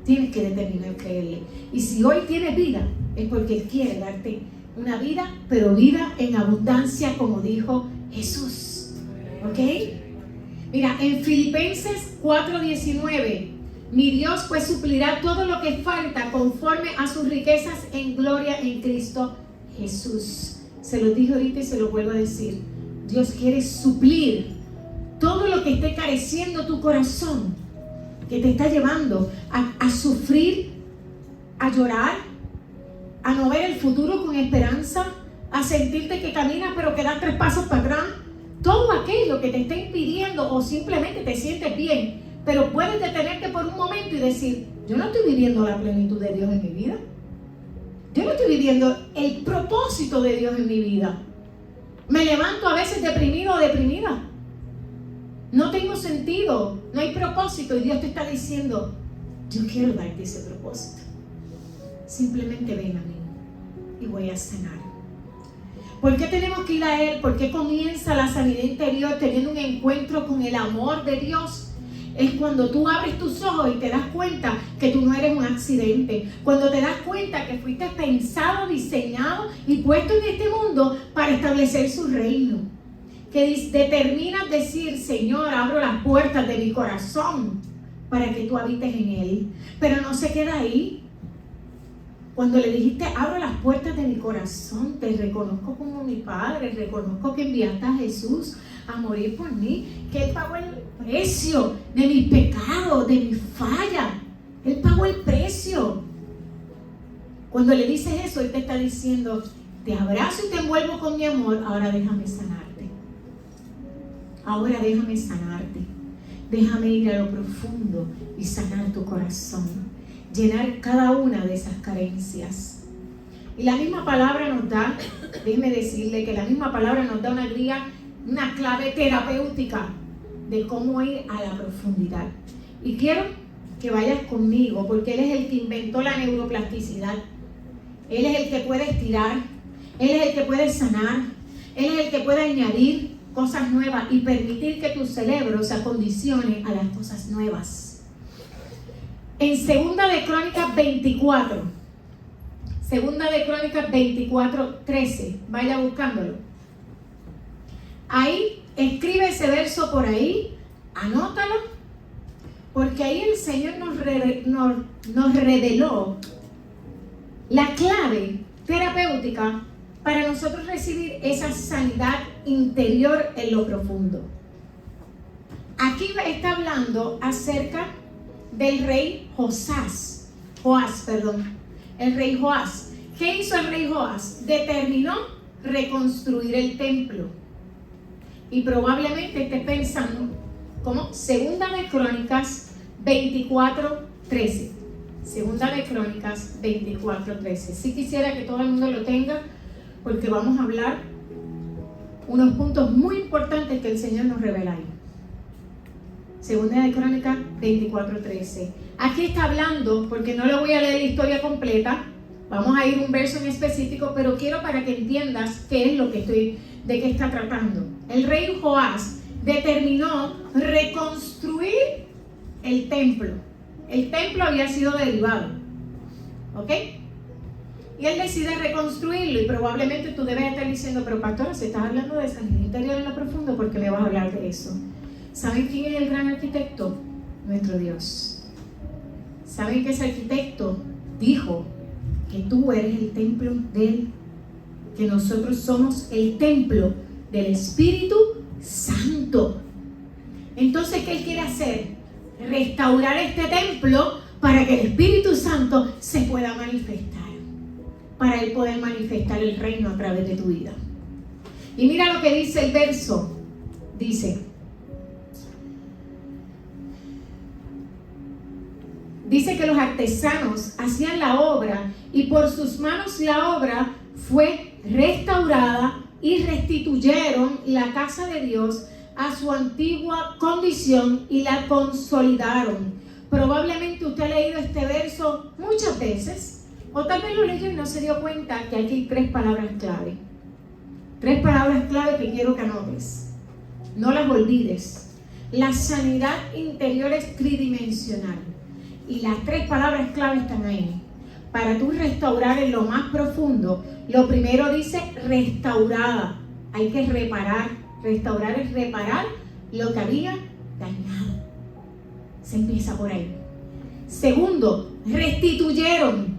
Tienes que determinar creerle. Y si hoy tienes vida, es porque Él quiere darte una vida, pero vida en abundancia, como dijo Jesús. ¿Ok? Mira, en Filipenses 4:19, mi Dios pues suplirá todo lo que falta conforme a sus riquezas en gloria en Cristo Jesús. Se lo dije ahorita y se lo vuelvo a decir. Dios quiere suplir todo lo que esté careciendo tu corazón, que te está llevando a sufrir, a llorar, a no ver el futuro con esperanza, a sentirte que caminas pero que das 3 pasos para atrás. Todo aquello que te está impidiendo, o simplemente te sientes bien, pero puedes detenerte por un momento y decir: yo no estoy viviendo la plenitud de Dios en mi vida. Yo no estoy viviendo el propósito de Dios en mi vida. Me levanto a veces deprimido o deprimida. No tengo sentido, no hay propósito, y Dios te está diciendo: yo quiero darte ese propósito. Simplemente ven a mí y voy a sanar. ¿Por qué tenemos que ir a Él? ¿Por qué comienza la sanidad interior teniendo un encuentro con el amor de Dios? Es cuando tú abres tus ojos y te das cuenta que tú no eres un accidente. Cuando te das cuenta que fuiste pensado, diseñado y puesto en este mundo para establecer su reino. Que determinas decir: Señor, abro las puertas de mi corazón para que tú habites en él. Pero no se queda ahí. Cuando le dijiste, abro las puertas de mi corazón, te reconozco como mi Padre, reconozco que enviaste a Jesús a morir por mí, que Él pagó el precio de mis pecados, de mis fallas. Él pagó el precio. Cuando le dices eso, Él te está diciendo, te abrazo y te envuelvo con mi amor, ahora déjame sanarte. Ahora déjame sanarte. Déjame ir a lo profundo y sanar tu corazón. Llenar cada una de esas carencias. Y la misma palabra nos da, déjeme decirle que la misma palabra nos da una guía, una clave terapéutica de cómo ir a la profundidad. Y quiero que vayas conmigo, porque Él es el que inventó la neuroplasticidad. Él es el que puede estirar, Él es el que puede sanar, Él es el que puede añadir cosas nuevas y permitir que tu cerebro se acondicione a las cosas nuevas. En Segunda de Crónicas 24, Segunda de Crónicas 24:13, vaya buscándolo. Ahí, escribe ese verso por ahí, anótalo, porque ahí el Señor nos reveló la clave terapéutica para nosotros recibir esa sanidad interior en lo profundo. Aquí está hablando acerca del rey Joás, el rey Joás. ¿Qué hizo el rey Joás? Determinó reconstruir el templo. Y probablemente esté pensando como Segunda de Crónicas 24:13. Segunda de Crónicas 24:13. Sí quisiera que todo el mundo lo tenga, porque vamos a hablar unos puntos muy importantes que el Señor nos revela ahí. Segunda de Crónicas 24:13. Aquí está hablando, porque no le voy a leer la historia completa, vamos a ir un verso en específico, pero quiero para que entiendas qué es lo que de qué está tratando. El rey Joás determinó reconstruir el templo. El templo había sido derribado, ¿ok? Y él decide reconstruirlo, y probablemente tú debes estar diciendo, pero pastora, si estás hablando de sanidad interior en lo profundo, ¿por qué me vas a hablar de eso? ¿Saben quién es el gran arquitecto? Nuestro Dios. ¿Saben que ese arquitecto dijo que tú eres el templo de Él? Que nosotros somos el templo del Espíritu Santo. Entonces, ¿qué Él quiere hacer? Restaurar este templo para que el Espíritu Santo se pueda manifestar, para Él poder manifestar el reino a través de tu vida. Y mira lo que dice el verso. Dice que los artesanos hacían la obra, y por sus manos la obra fue restaurada, y restituyeron la casa de Dios a su antigua condición y la consolidaron. Probablemente usted ha leído este verso muchas veces, o tal vez lo leyó y no se dio cuenta que aquí hay 3 palabras clave. 3 palabras clave que quiero que anotes. No las olvides. La sanidad interior es tridimensional. Y las 3 palabras clave están ahí. Para tú restaurar en lo más profundo, lo primero dice restaurada. Hay que reparar. Restaurar es reparar lo que había dañado. Se empieza por ahí. Segundo, restituyeron.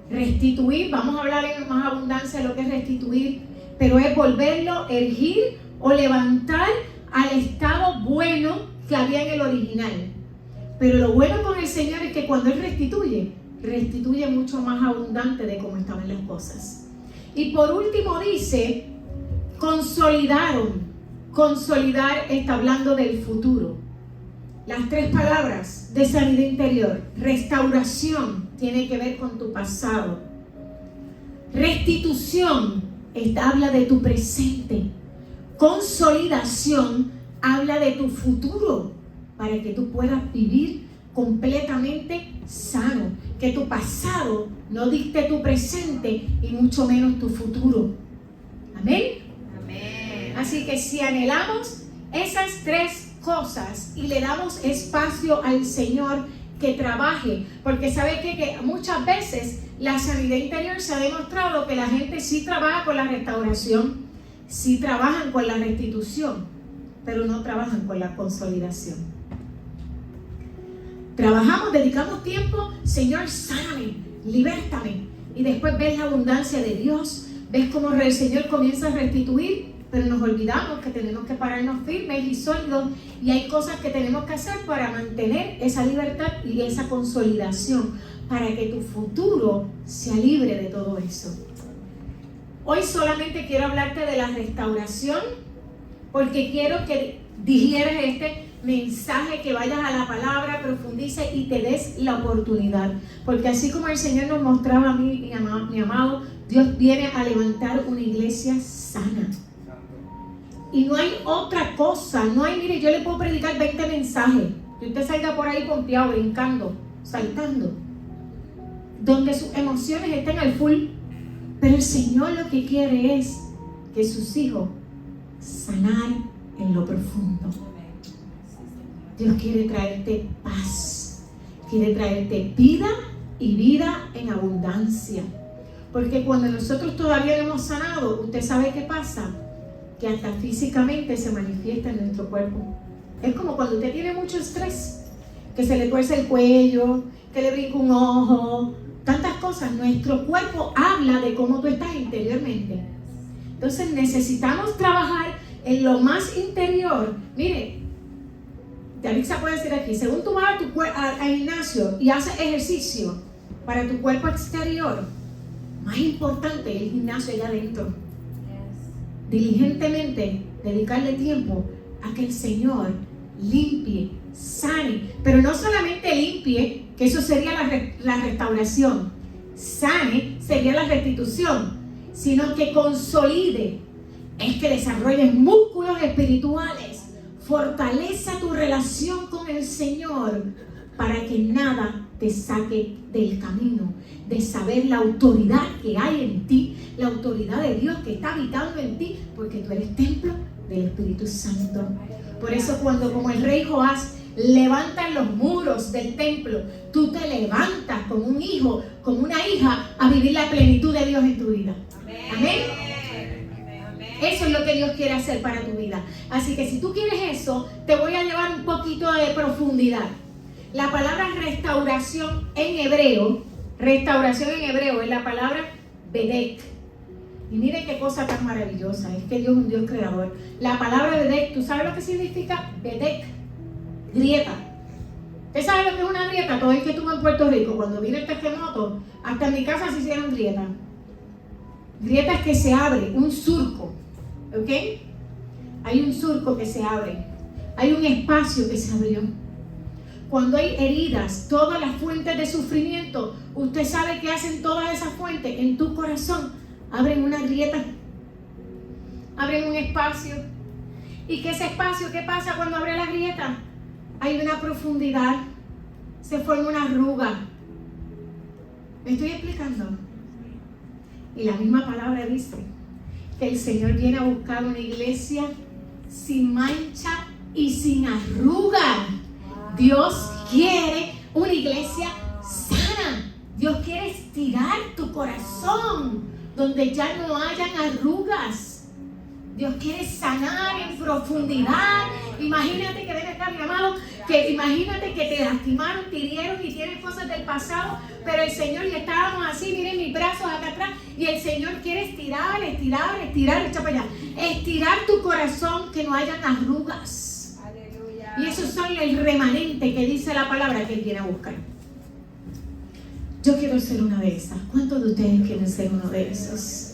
Restituir, vamos a hablar en más abundancia de lo que es restituir, pero es volverlo, erguir o levantar al estado bueno que había en el original. Pero lo bueno con el Señor es que cuando Él restituye mucho más abundante de cómo estaban las cosas. Y por último dice, consolidaron. Consolidar está hablando del futuro. Las 3 palabras de sanidad interior. Restauración tiene que ver con tu pasado. Restitución habla de tu presente. Consolidación habla de tu futuro, para que tú puedas vivir completamente sano. Que tu pasado no dicte tu presente y mucho menos tu futuro. Amén. Amén. Así que si anhelamos esas 3 cosas y le damos espacio al Señor que trabaje, porque sabe que muchas veces la sanidad interior se ha demostrado que la gente sí trabaja con la restauración, sí trabajan con la restitución, pero no trabajan con la consolidación. Trabajamos, dedicamos tiempo, Señor, sáname, libértame. Y después ves la abundancia de Dios, ves cómo el Señor comienza a restituir, pero nos olvidamos que tenemos que pararnos firmes y sólidos, y hay cosas que tenemos que hacer para mantener esa libertad y esa consolidación, para que tu futuro sea libre de todo eso. Hoy solamente quiero hablarte de la restauración, porque quiero que digieras este mensaje, que vayas a la palabra, profundices y te des la oportunidad. Porque así como el Señor nos mostraba a mí, mi amado, Dios viene a levantar una iglesia sana. Y no hay otra cosa, no hay, mire, yo le puedo predicar 20 mensajes, que usted salga por ahí pompeado, brincando, saltando, donde sus emociones estén al full, pero el Señor lo que quiere es que sus hijos sanar en lo profundo. Dios quiere traerte paz, quiere traerte vida y vida en abundancia. Porque cuando nosotros todavía no hemos sanado, usted sabe qué pasa, que hasta físicamente se manifiesta en nuestro cuerpo. Es como cuando usted tiene mucho estrés, que se le tuerce el cuello, que le brinca un ojo, tantas cosas. Nuestro cuerpo habla de cómo tú estás interiormente. Entonces necesitamos trabajar en lo más interior. Mire, Yarixa puede decir aquí, según tú vas al gimnasio y haces ejercicio para tu cuerpo exterior, más importante es el gimnasio allá adentro. Diligentemente dedicarle tiempo a que el Señor limpie, sane, pero no solamente limpie, que eso sería la restauración, sane sería la restitución, sino que consolide, es que desarrolles músculos espirituales, fortaleza tu relación con el Señor, para que nada te saque del camino, de saber la autoridad que hay en ti, la autoridad de Dios que está habitando en ti, porque tú eres templo del Espíritu Santo. Por eso cuando, como el rey Joás, levantan los muros del templo, tú te levantas como un hijo, como una hija, a vivir la plenitud de Dios en tu vida. Amén. Eso es lo que Dios quiere hacer para tu vida. Así que si tú quieres eso, te voy a llevar un poquito de profundidad. La palabra restauración en hebreo es la palabra bedek. Y miren qué cosa tan maravillosa, es que Dios es un Dios creador. La palabra bedek, ¿tú sabes lo que significa bedek? Grieta. ¿Usted sabe lo que es una grieta? Todo el que estuvo en Puerto Rico, cuando vino el terremoto, hasta en mi casa se hicieron grietas. Grietas que se abre, un surco, ¿ok? Hay un surco que se abre, hay un espacio que se abrió. Cuando hay heridas, todas las fuentes de sufrimiento, usted sabe que hacen todas esas fuentes en tu corazón, abren una grieta, abren un espacio. ¿Y qué ese espacio, qué pasa cuando abre la grieta? Hay una profundidad, se forma una arruga. ¿Me estoy explicando? Y la misma palabra dice que el Señor viene a buscar una iglesia sin mancha y sin arruga. Dios quiere una iglesia sana. Dios quiere estirar tu corazón donde ya no hayan arrugas. Dios quiere sanar en profundidad. Imagínate que ven acá, mi amado, que imagínate que te lastimaron, te hirieron y tienes cosas del pasado, pero el Señor, y estábamos así, miren mis brazos acá atrás, y el Señor quiere estirar, echa para allá, estirar tu corazón, que no hayan arrugas. Aleluya. Y esos son el remanente que dice la palabra que Él viene a buscar. Yo quiero ser una de esas. ¿Cuántos de ustedes quieren ser uno de esos?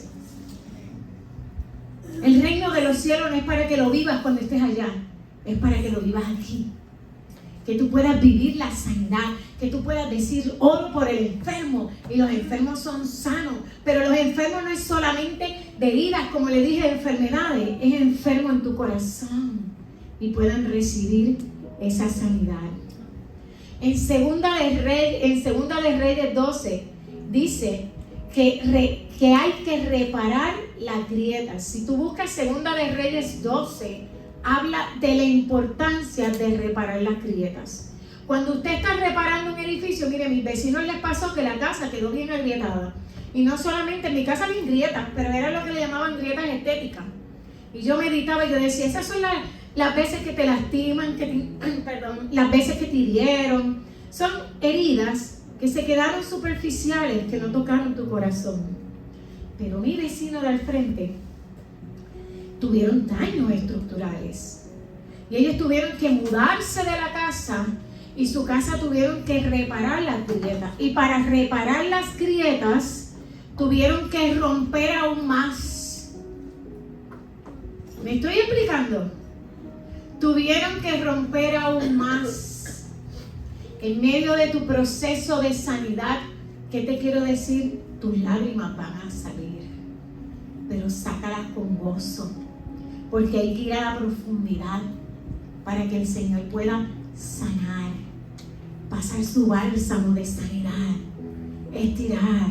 El reino de los cielos no es para que lo vivas cuando estés allá, es para que lo vivas aquí. Que tú puedas vivir la sanidad, que tú puedas decir, oro por el enfermo, y los enfermos son sanos. Pero los enfermos no es solamente de heridas, como le dije, de enfermedades, es enfermo en tu corazón, y puedan recibir esa sanidad. En Segunda de Reyes 12 dice que hay que reparar las grietas. Si tú buscas Segunda de Reyes 12, habla de la importancia de reparar las grietas. Cuando usted está reparando un edificio, mire, a mis vecinos les pasó que la casa quedó bien agrietada. Y no solamente en mi casa había grietas, pero era lo que le llamaban grietas estéticas. Y yo meditaba y yo decía, esas son las veces que te lastiman, las veces que te hirieron. Son heridas que se quedaron superficiales, que no tocaron tu corazón. Pero mi vecino de al frente tuvieron daños estructurales. Y ellos tuvieron que mudarse de la casa y su casa tuvieron que reparar las grietas. Y para reparar las grietas tuvieron que romper aún más. ¿Me estoy explicando? Tuvieron que romper aún más. En medio de tu proceso de sanidad, ¿qué te quiero decir? Tus lágrimas van a salir, pero sácalas con gozo, porque hay que ir a la profundidad para que el Señor pueda sanar, pasar su bálsamo de sanidad, estirar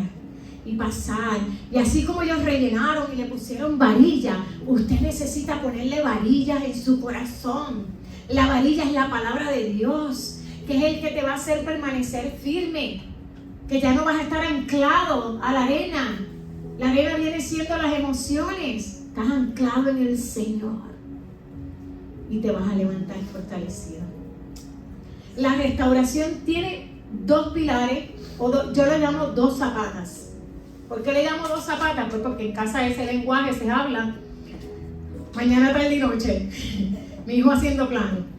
y pasar. Y así como ellos rellenaron y le pusieron varilla, usted necesita ponerle varillas en su corazón. La varilla es la palabra de Dios, que es el que te va a hacer permanecer firme, que ya no vas a estar anclado a la arena. La arena viene siendo las emociones. Estás anclado en el Señor y te vas a levantar fortalecido. La restauración tiene dos pilares, yo le llamo dos zapatas. ¿Por qué le llamo dos zapatas? Pues porque en casa ese lenguaje se habla mañana, tarde y noche. Mi hijo haciendo plano.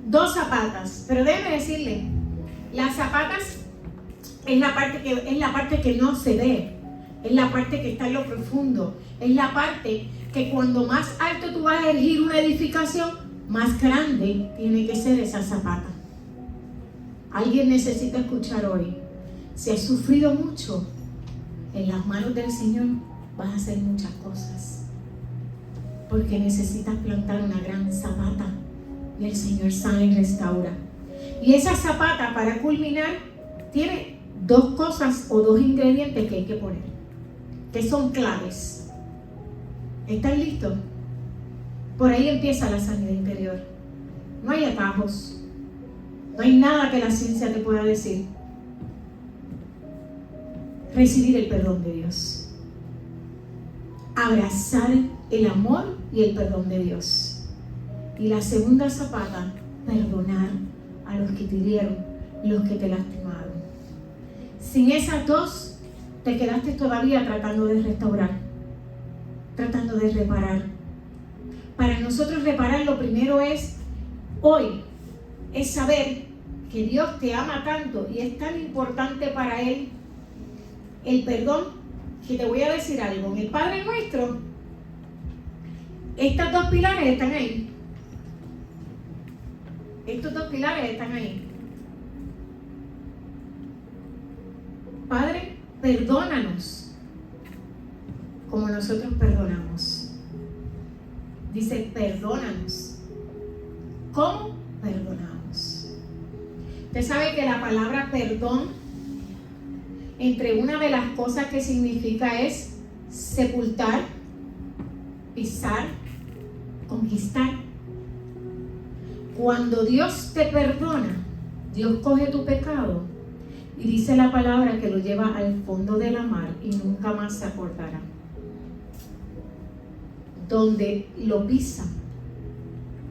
Dos zapatas, pero déjeme decirle, las zapatas es la parte que no se ve, es la parte que está en lo profundo, es la parte que cuando más alto tú vas a erigir una edificación, más grande tiene que ser esa zapata. Alguien necesita escuchar hoy, si has sufrido mucho, en las manos del Señor vas a hacer muchas cosas, porque necesitas plantar una gran zapata. Y el Señor sana y restaura. Y esa zapata, para culminar, tiene dos cosas o dos ingredientes que hay que poner, que son claves. ¿Están listos? Por ahí empieza la sanidad interior. No hay atajos. No hay nada que la ciencia te pueda decir. Recibir el perdón de Dios. Abrazar el amor y el perdón de Dios. Y la segunda zapata, perdonar a los que te hirieron, los que te lastimaron. Sin esas dos, te quedaste todavía tratando de restaurar, tratando de reparar. Para nosotros reparar, lo primero es, hoy, es saber que Dios te ama tanto y es tan importante para Él el perdón, que te voy a decir algo. En el Padre Nuestro, estas dos pilares están ahí. Estos dos pilares están ahí. Padre, perdónanos como nosotros perdonamos. Dice, perdónanos. ¿Cómo perdonamos? Usted sabe que la palabra perdón, entre una de las cosas que significa es sepultar, pisar, conquistar. Cuando Dios te perdona, Dios coge tu pecado y dice la palabra que lo lleva al fondo de la mar y nunca más se acordará. Donde lo pisa,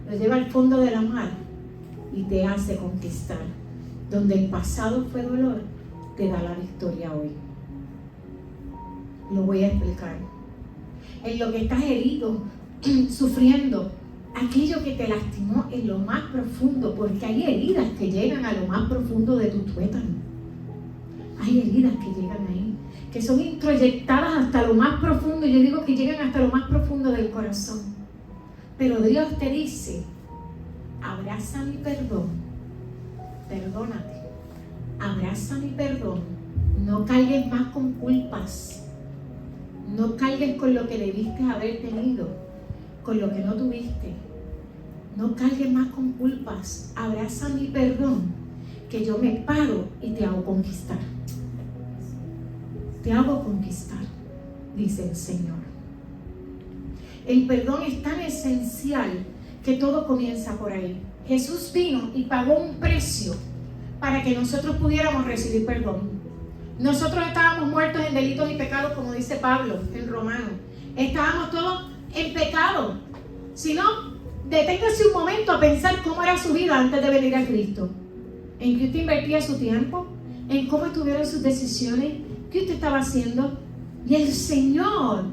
lo lleva al fondo de la mar y te hace conquistar. Donde el pasado fue dolor, te da la victoria hoy. Lo voy a explicar. En lo que estás herido, sufriendo, aquello que te lastimó en lo más profundo, porque hay heridas que llegan a lo más profundo de tu tuétano. Hay heridas que llegan ahí, que son introyectadas hasta lo más profundo. Yo digo que llegan hasta lo más profundo del corazón. Pero Dios te dice, abraza mi perdón, perdónate, abraza mi perdón, no cargues más con culpas, no cargues con lo que debiste haber tenido, con lo que no tuviste. No cargues más con culpas. Abraza mi perdón, que yo me paro y te hago conquistar. Te hago conquistar, dice el Señor. El perdón es tan esencial que todo comienza por ahí. Jesús vino y pagó un precio para que nosotros pudiéramos recibir perdón. Nosotros estábamos muertos en delitos y pecados, como dice Pablo en Romanos. Estábamos todos en pecado. Si no, deténgase un momento a pensar cómo era su vida antes de venir a Cristo. ¿En qué usted invertía su tiempo? en cómo estuvieron sus decisiones, qué usted estaba haciendo. Y el Señor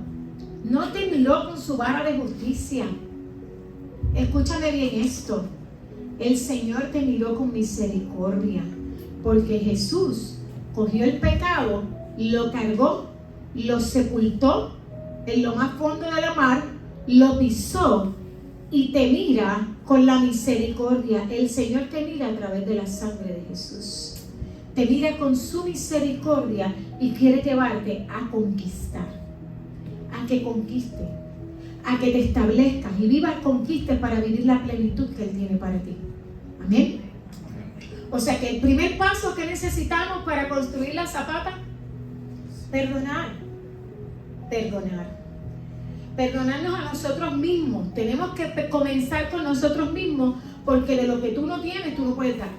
no te miró con su vara de justicia. Escúchame bien esto. El Señor te miró con misericordia, porque Jesús cogió el pecado, lo cargó, lo sepultó en lo más fondo de la mar, lo pisó y te mira con la misericordia. El Señor te mira a través de la sangre de Jesús. Te mira con su misericordia y quiere llevarte a conquistar, a que conquiste, a que te establezcas y vivas conquistas para vivir la plenitud que Él tiene para ti. Amén. O sea que el primer paso que necesitamos para construir la zapata, perdonar. Perdonarnos a nosotros mismos. Tenemos que comenzar con nosotros mismos, porque de lo que tú no tienes, tú no puedes dar.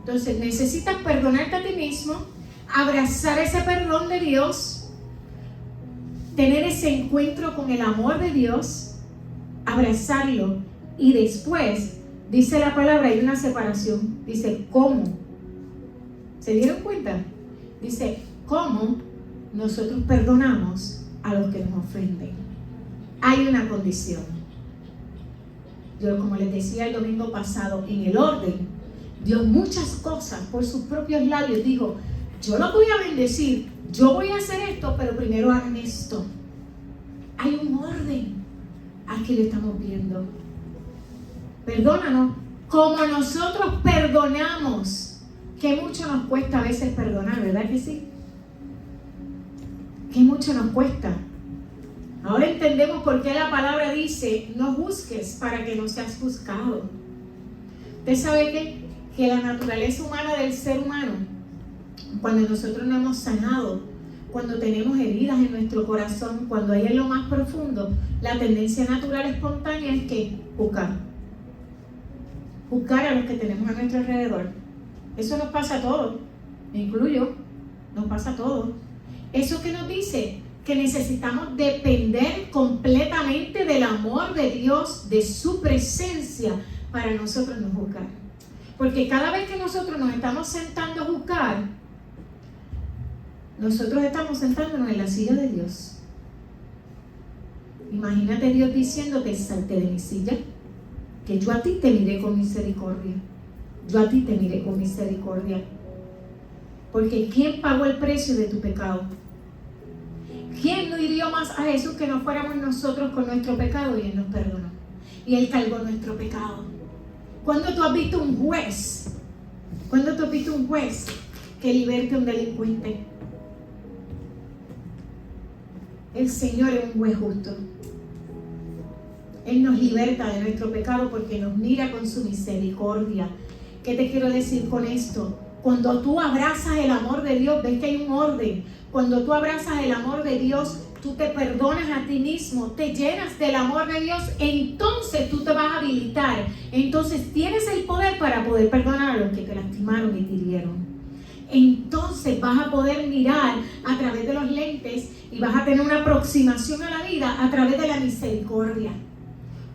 Entonces necesitas perdonarte a ti mismo, abrazar ese perdón de Dios, tener ese encuentro con el amor de Dios, abrazarlo, y después dice la palabra, hay una separación. Dice, ¿cómo? ¿Se dieron cuenta? Dice, ¿cómo nosotros perdonamos a los que nos ofenden? Hay una condición. Yo, como les decía el domingo pasado, en el orden, Dios muchas cosas por sus propios labios dijo, yo los voy a bendecir, yo voy a hacer esto, pero primero hagan esto. Hay un orden. Aquí lo estamos viendo. Perdónanos como nosotros perdonamos, que mucho nos cuesta a veces perdonar, ¿verdad que sí? Que mucho nos cuesta. Ahora entendemos por qué la palabra dice, no juzgues para que no seas juzgado. ¿Usted sabe que la naturaleza humana del ser humano, cuando nosotros no hemos sanado, cuando tenemos heridas en nuestro corazón, cuando hay en lo más profundo, la tendencia natural espontánea es que juzgar a los que tenemos a nuestro alrededor? Eso nos pasa a todos, me incluyo, nos pasa a todos. Eso que nos dice que necesitamos depender completamente del amor de Dios, de su presencia, para nosotros no juzgar. Porque cada vez que nosotros nos estamos sentando a juzgar, nosotros estamos sentándonos en la silla de Dios. Imagínate Dios diciéndote, salte de mi silla, que yo a ti te miré con misericordia. Yo a ti te miré con misericordia. Porque ¿quién pagó el precio de tu pecado? ¿Quién no hirió más a Jesús que no fuéramos nosotros con nuestro pecado? Y Él nos perdonó. Y Él cargó nuestro pecado. ¿Cuándo tú has visto un juez? ¿Cuándo tú has visto un juez que liberte a un delincuente? El Señor es un juez justo. Él nos liberta de nuestro pecado porque nos mira con su misericordia. ¿Qué te quiero decir con esto? Cuando tú abrazas el amor de Dios, ves que hay un orden. Cuando tú abrazas el amor de Dios, tú te perdonas a ti mismo, te llenas del amor de Dios, entonces tú te vas a habilitar. Entonces tienes el poder para poder perdonar a los que te lastimaron y te hirieron. Entonces vas a poder mirar a través de los lentes y vas a tener una aproximación a la vida a través de la misericordia.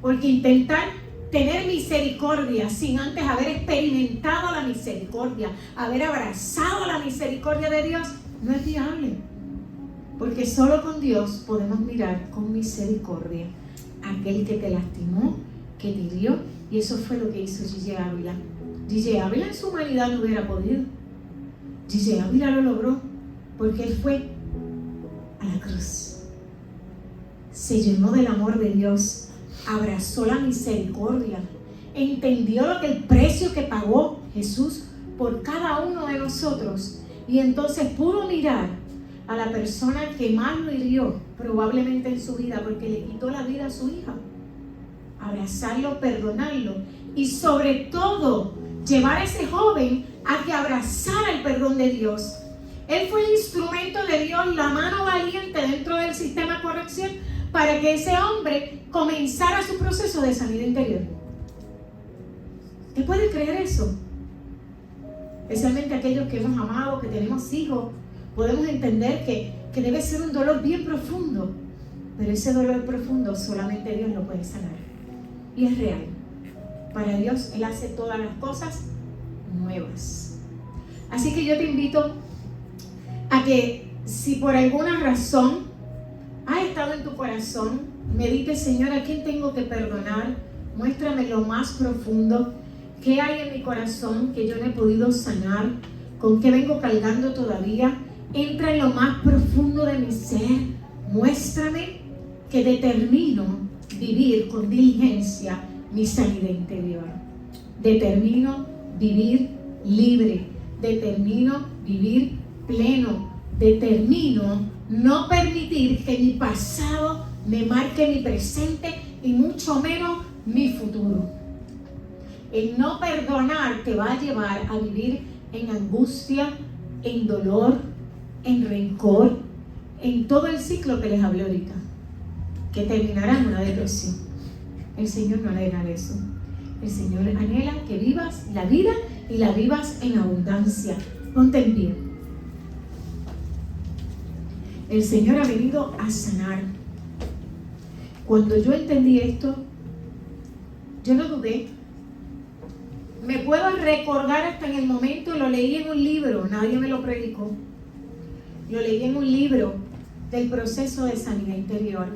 Porque intentar tener misericordia sin antes haber experimentado la misericordia, haber abrazado la misericordia de Dios, no es viable. Porque solo con Dios podemos mirar con misericordia a aquel que te lastimó, que te hirió, y eso fue lo que hizo Gigi Ávila. Gigi Ávila en su humanidad no hubiera podido. Gigi Ávila lo logró porque él fue a la cruz. Se llenó del amor de Dios, abrazó la misericordia, entendió lo que el precio que pagó Jesús por cada uno de nosotros, y entonces pudo mirar a la persona que más lo hirió probablemente en su vida, porque le quitó la vida a su hija, abrazarlo, perdonarlo, y sobre todo llevar a ese joven a que abrazara el perdón de Dios. Él fue el instrumento de Dios, la mano valiente dentro del sistema de corrección, para que ese hombre comenzara su proceso de sanidad interior. ¿Usted puede creer eso? Especialmente aquellos que hemos amado, que tenemos hijos, podemos entender que debe ser un dolor bien profundo, pero ese dolor profundo solamente Dios lo puede sanar. Y es real. Para Dios, Él hace todas las cosas nuevas. Así que yo te invito a que si por alguna razón ha estado en tu corazón, medite, Señor, ¿a quién tengo que perdonar? Muéstrame lo más profundo. ¿Qué hay en mi corazón que yo no he podido sanar? ¿Con qué vengo cargando todavía? Entra en lo más profundo de mi ser. Muéstrame que determino vivir con diligencia mi sanidad interior. Determino vivir libre. Determino vivir pleno. Determino no permitir que mi pasado me marque mi presente y mucho menos mi futuro. El no perdonar te va a llevar a vivir en angustia, en dolor, en rencor, en todo el ciclo que les hablé ahorita, que terminará en una depresión. El Señor no anhela eso. El Señor anhela que vivas la vida y la vivas en abundancia. Ponte en pie. El Señor ha venido a sanar. Cuando yo entendí esto, yo no dudé. Me puedo recordar hasta en el momento, lo leí en un libro, nadie me lo predicó. Lo leí en un libro del proceso de sanidad interior.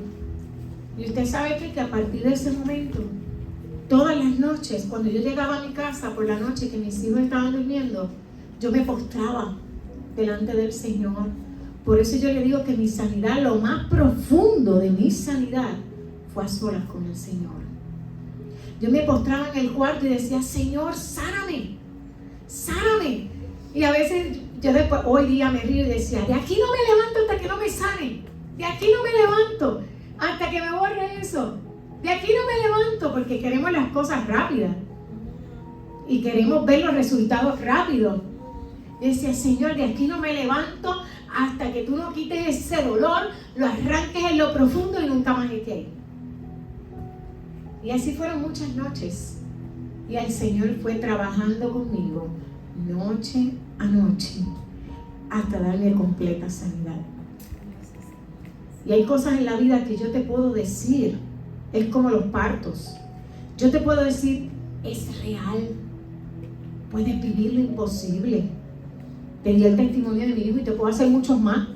Y usted sabe que a partir de ese momento, todas las noches, cuando yo llegaba a mi casa por la noche que mis hijos estaban durmiendo, yo me postraba delante del Señor. Por eso yo le digo que mi sanidad, lo más profundo de mi sanidad, fue a solas con el Señor. Yo me postraba en el cuarto y decía, Señor, sáname, sáname. Y a veces yo después, hoy día me río y decía, de aquí no me levanto hasta que no me sane. De aquí no me levanto hasta que me borre eso. De aquí no me levanto, porque queremos las cosas rápidas. Y queremos ver los resultados rápidos. Y decía, Señor, de aquí no me levanto hasta que tú no quites ese dolor, lo arranques en lo profundo y nunca más esté ahí. Y así fueron muchas noches. Y el Señor fue trabajando conmigo noche a noche hasta darme completa sanidad. Y hay cosas en la vida que yo te puedo decir, es como los partos. Yo te puedo decir, es real. Puedes vivir lo imposible. Te di el testimonio de mi hijo y te puedo hacer muchos más.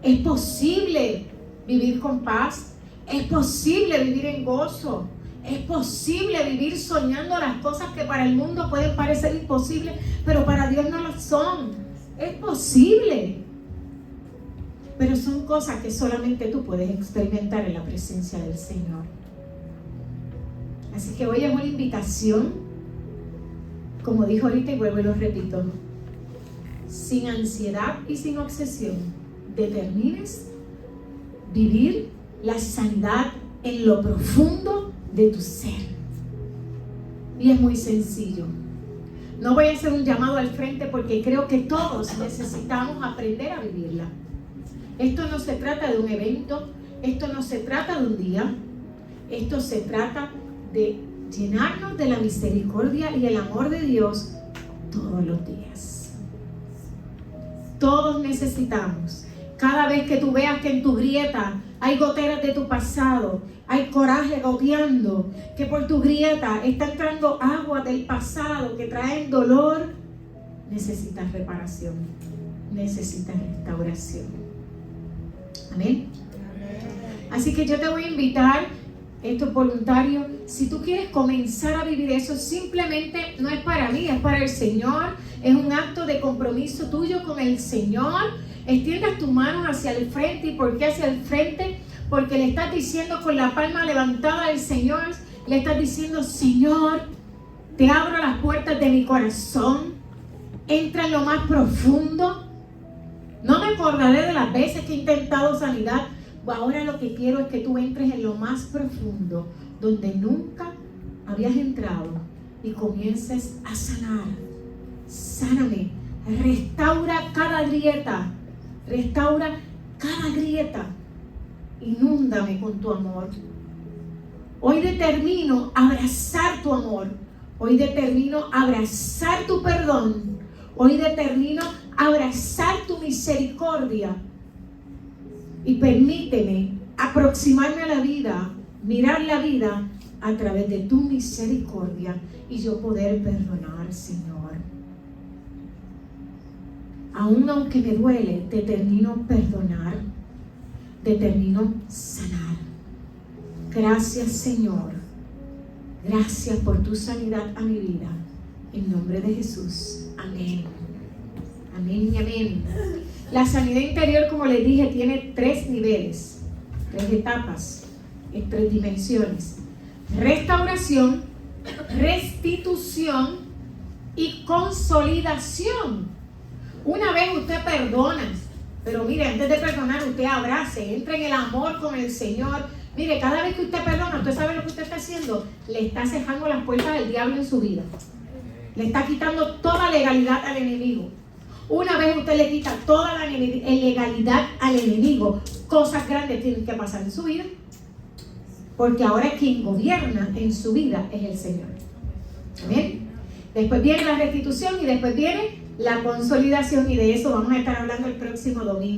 Es posible vivir con paz. Es posible vivir en gozo. Es posible vivir soñando las cosas que para el mundo pueden parecer imposibles, pero para Dios no lo son. Es posible. Pero son cosas que solamente tú puedes experimentar en la presencia del Señor. Así que hoy es una invitación, como dijo ahorita y vuelvo y lo repito, sin ansiedad y sin obsesión, determines vivir la sanidad en lo profundo de tu ser. Y es muy sencillo. No voy a hacer un llamado al frente porque creo que todos necesitamos aprender a vivirla. Esto no se trata de un evento, esto no se trata de un día, esto se trata de llenarnos de la misericordia y el amor de Dios todos los días. Todos necesitamos. Cada vez que tú veas que en tu grieta hay goteras de tu pasado, hay coraje goteando, que por tu grieta está entrando agua del pasado que traen dolor, necesitas reparación, necesitas restauración. Amén. Así que yo te voy a invitar, esto es voluntario, si tú quieres comenzar a vivir eso, simplemente no es para mí, es para el Señor, es un acto de compromiso tuyo con el Señor. Extiendas tus manos hacia el frente. ¿Y por qué hacia el frente? Porque le estás diciendo con la palma levantada al Señor, le estás diciendo, Señor, te abro las puertas de mi corazón, entra en lo más profundo. No me acordaré de las veces que he intentado sanidad. Ahora lo que quiero es que tú entres en lo más profundo, donde nunca habías entrado, y comiences a sanar. Sáname, restaura cada grieta, restaura cada grieta. Inúndame con tu amor. Hoy determino abrazar tu amor. Hoy determino abrazar tu perdón. Hoy determino abrazar tu misericordia. Y permíteme aproximarme a la vida, mirar la vida a través de tu misericordia y yo poder perdonar, Señor. Aún aunque me duele, determino perdonar, determino sanar. Gracias, Señor. Gracias por tu sanidad a mi vida. En nombre de Jesús. Amén. Amén y amén. La sanidad interior, como les dije, tiene 3 niveles, 3 etapas, en 3 dimensiones. Restauración, restitución y consolidación. Una vez usted perdona, pero mire, antes de perdonar, usted abrace, entre en el amor con el Señor. Mire, cada vez que usted perdona, usted sabe lo que usted está haciendo, le está cejando las puertas del diablo en su vida. Le está quitando toda legalidad al enemigo. Una vez usted le quita toda la legalidad al enemigo, cosas grandes tienen que pasar en su vida. Porque ahora quien gobierna en su vida es el Señor. Amén. Después viene la restitución y después viene la consolidación, y de eso vamos a estar hablando el próximo domingo.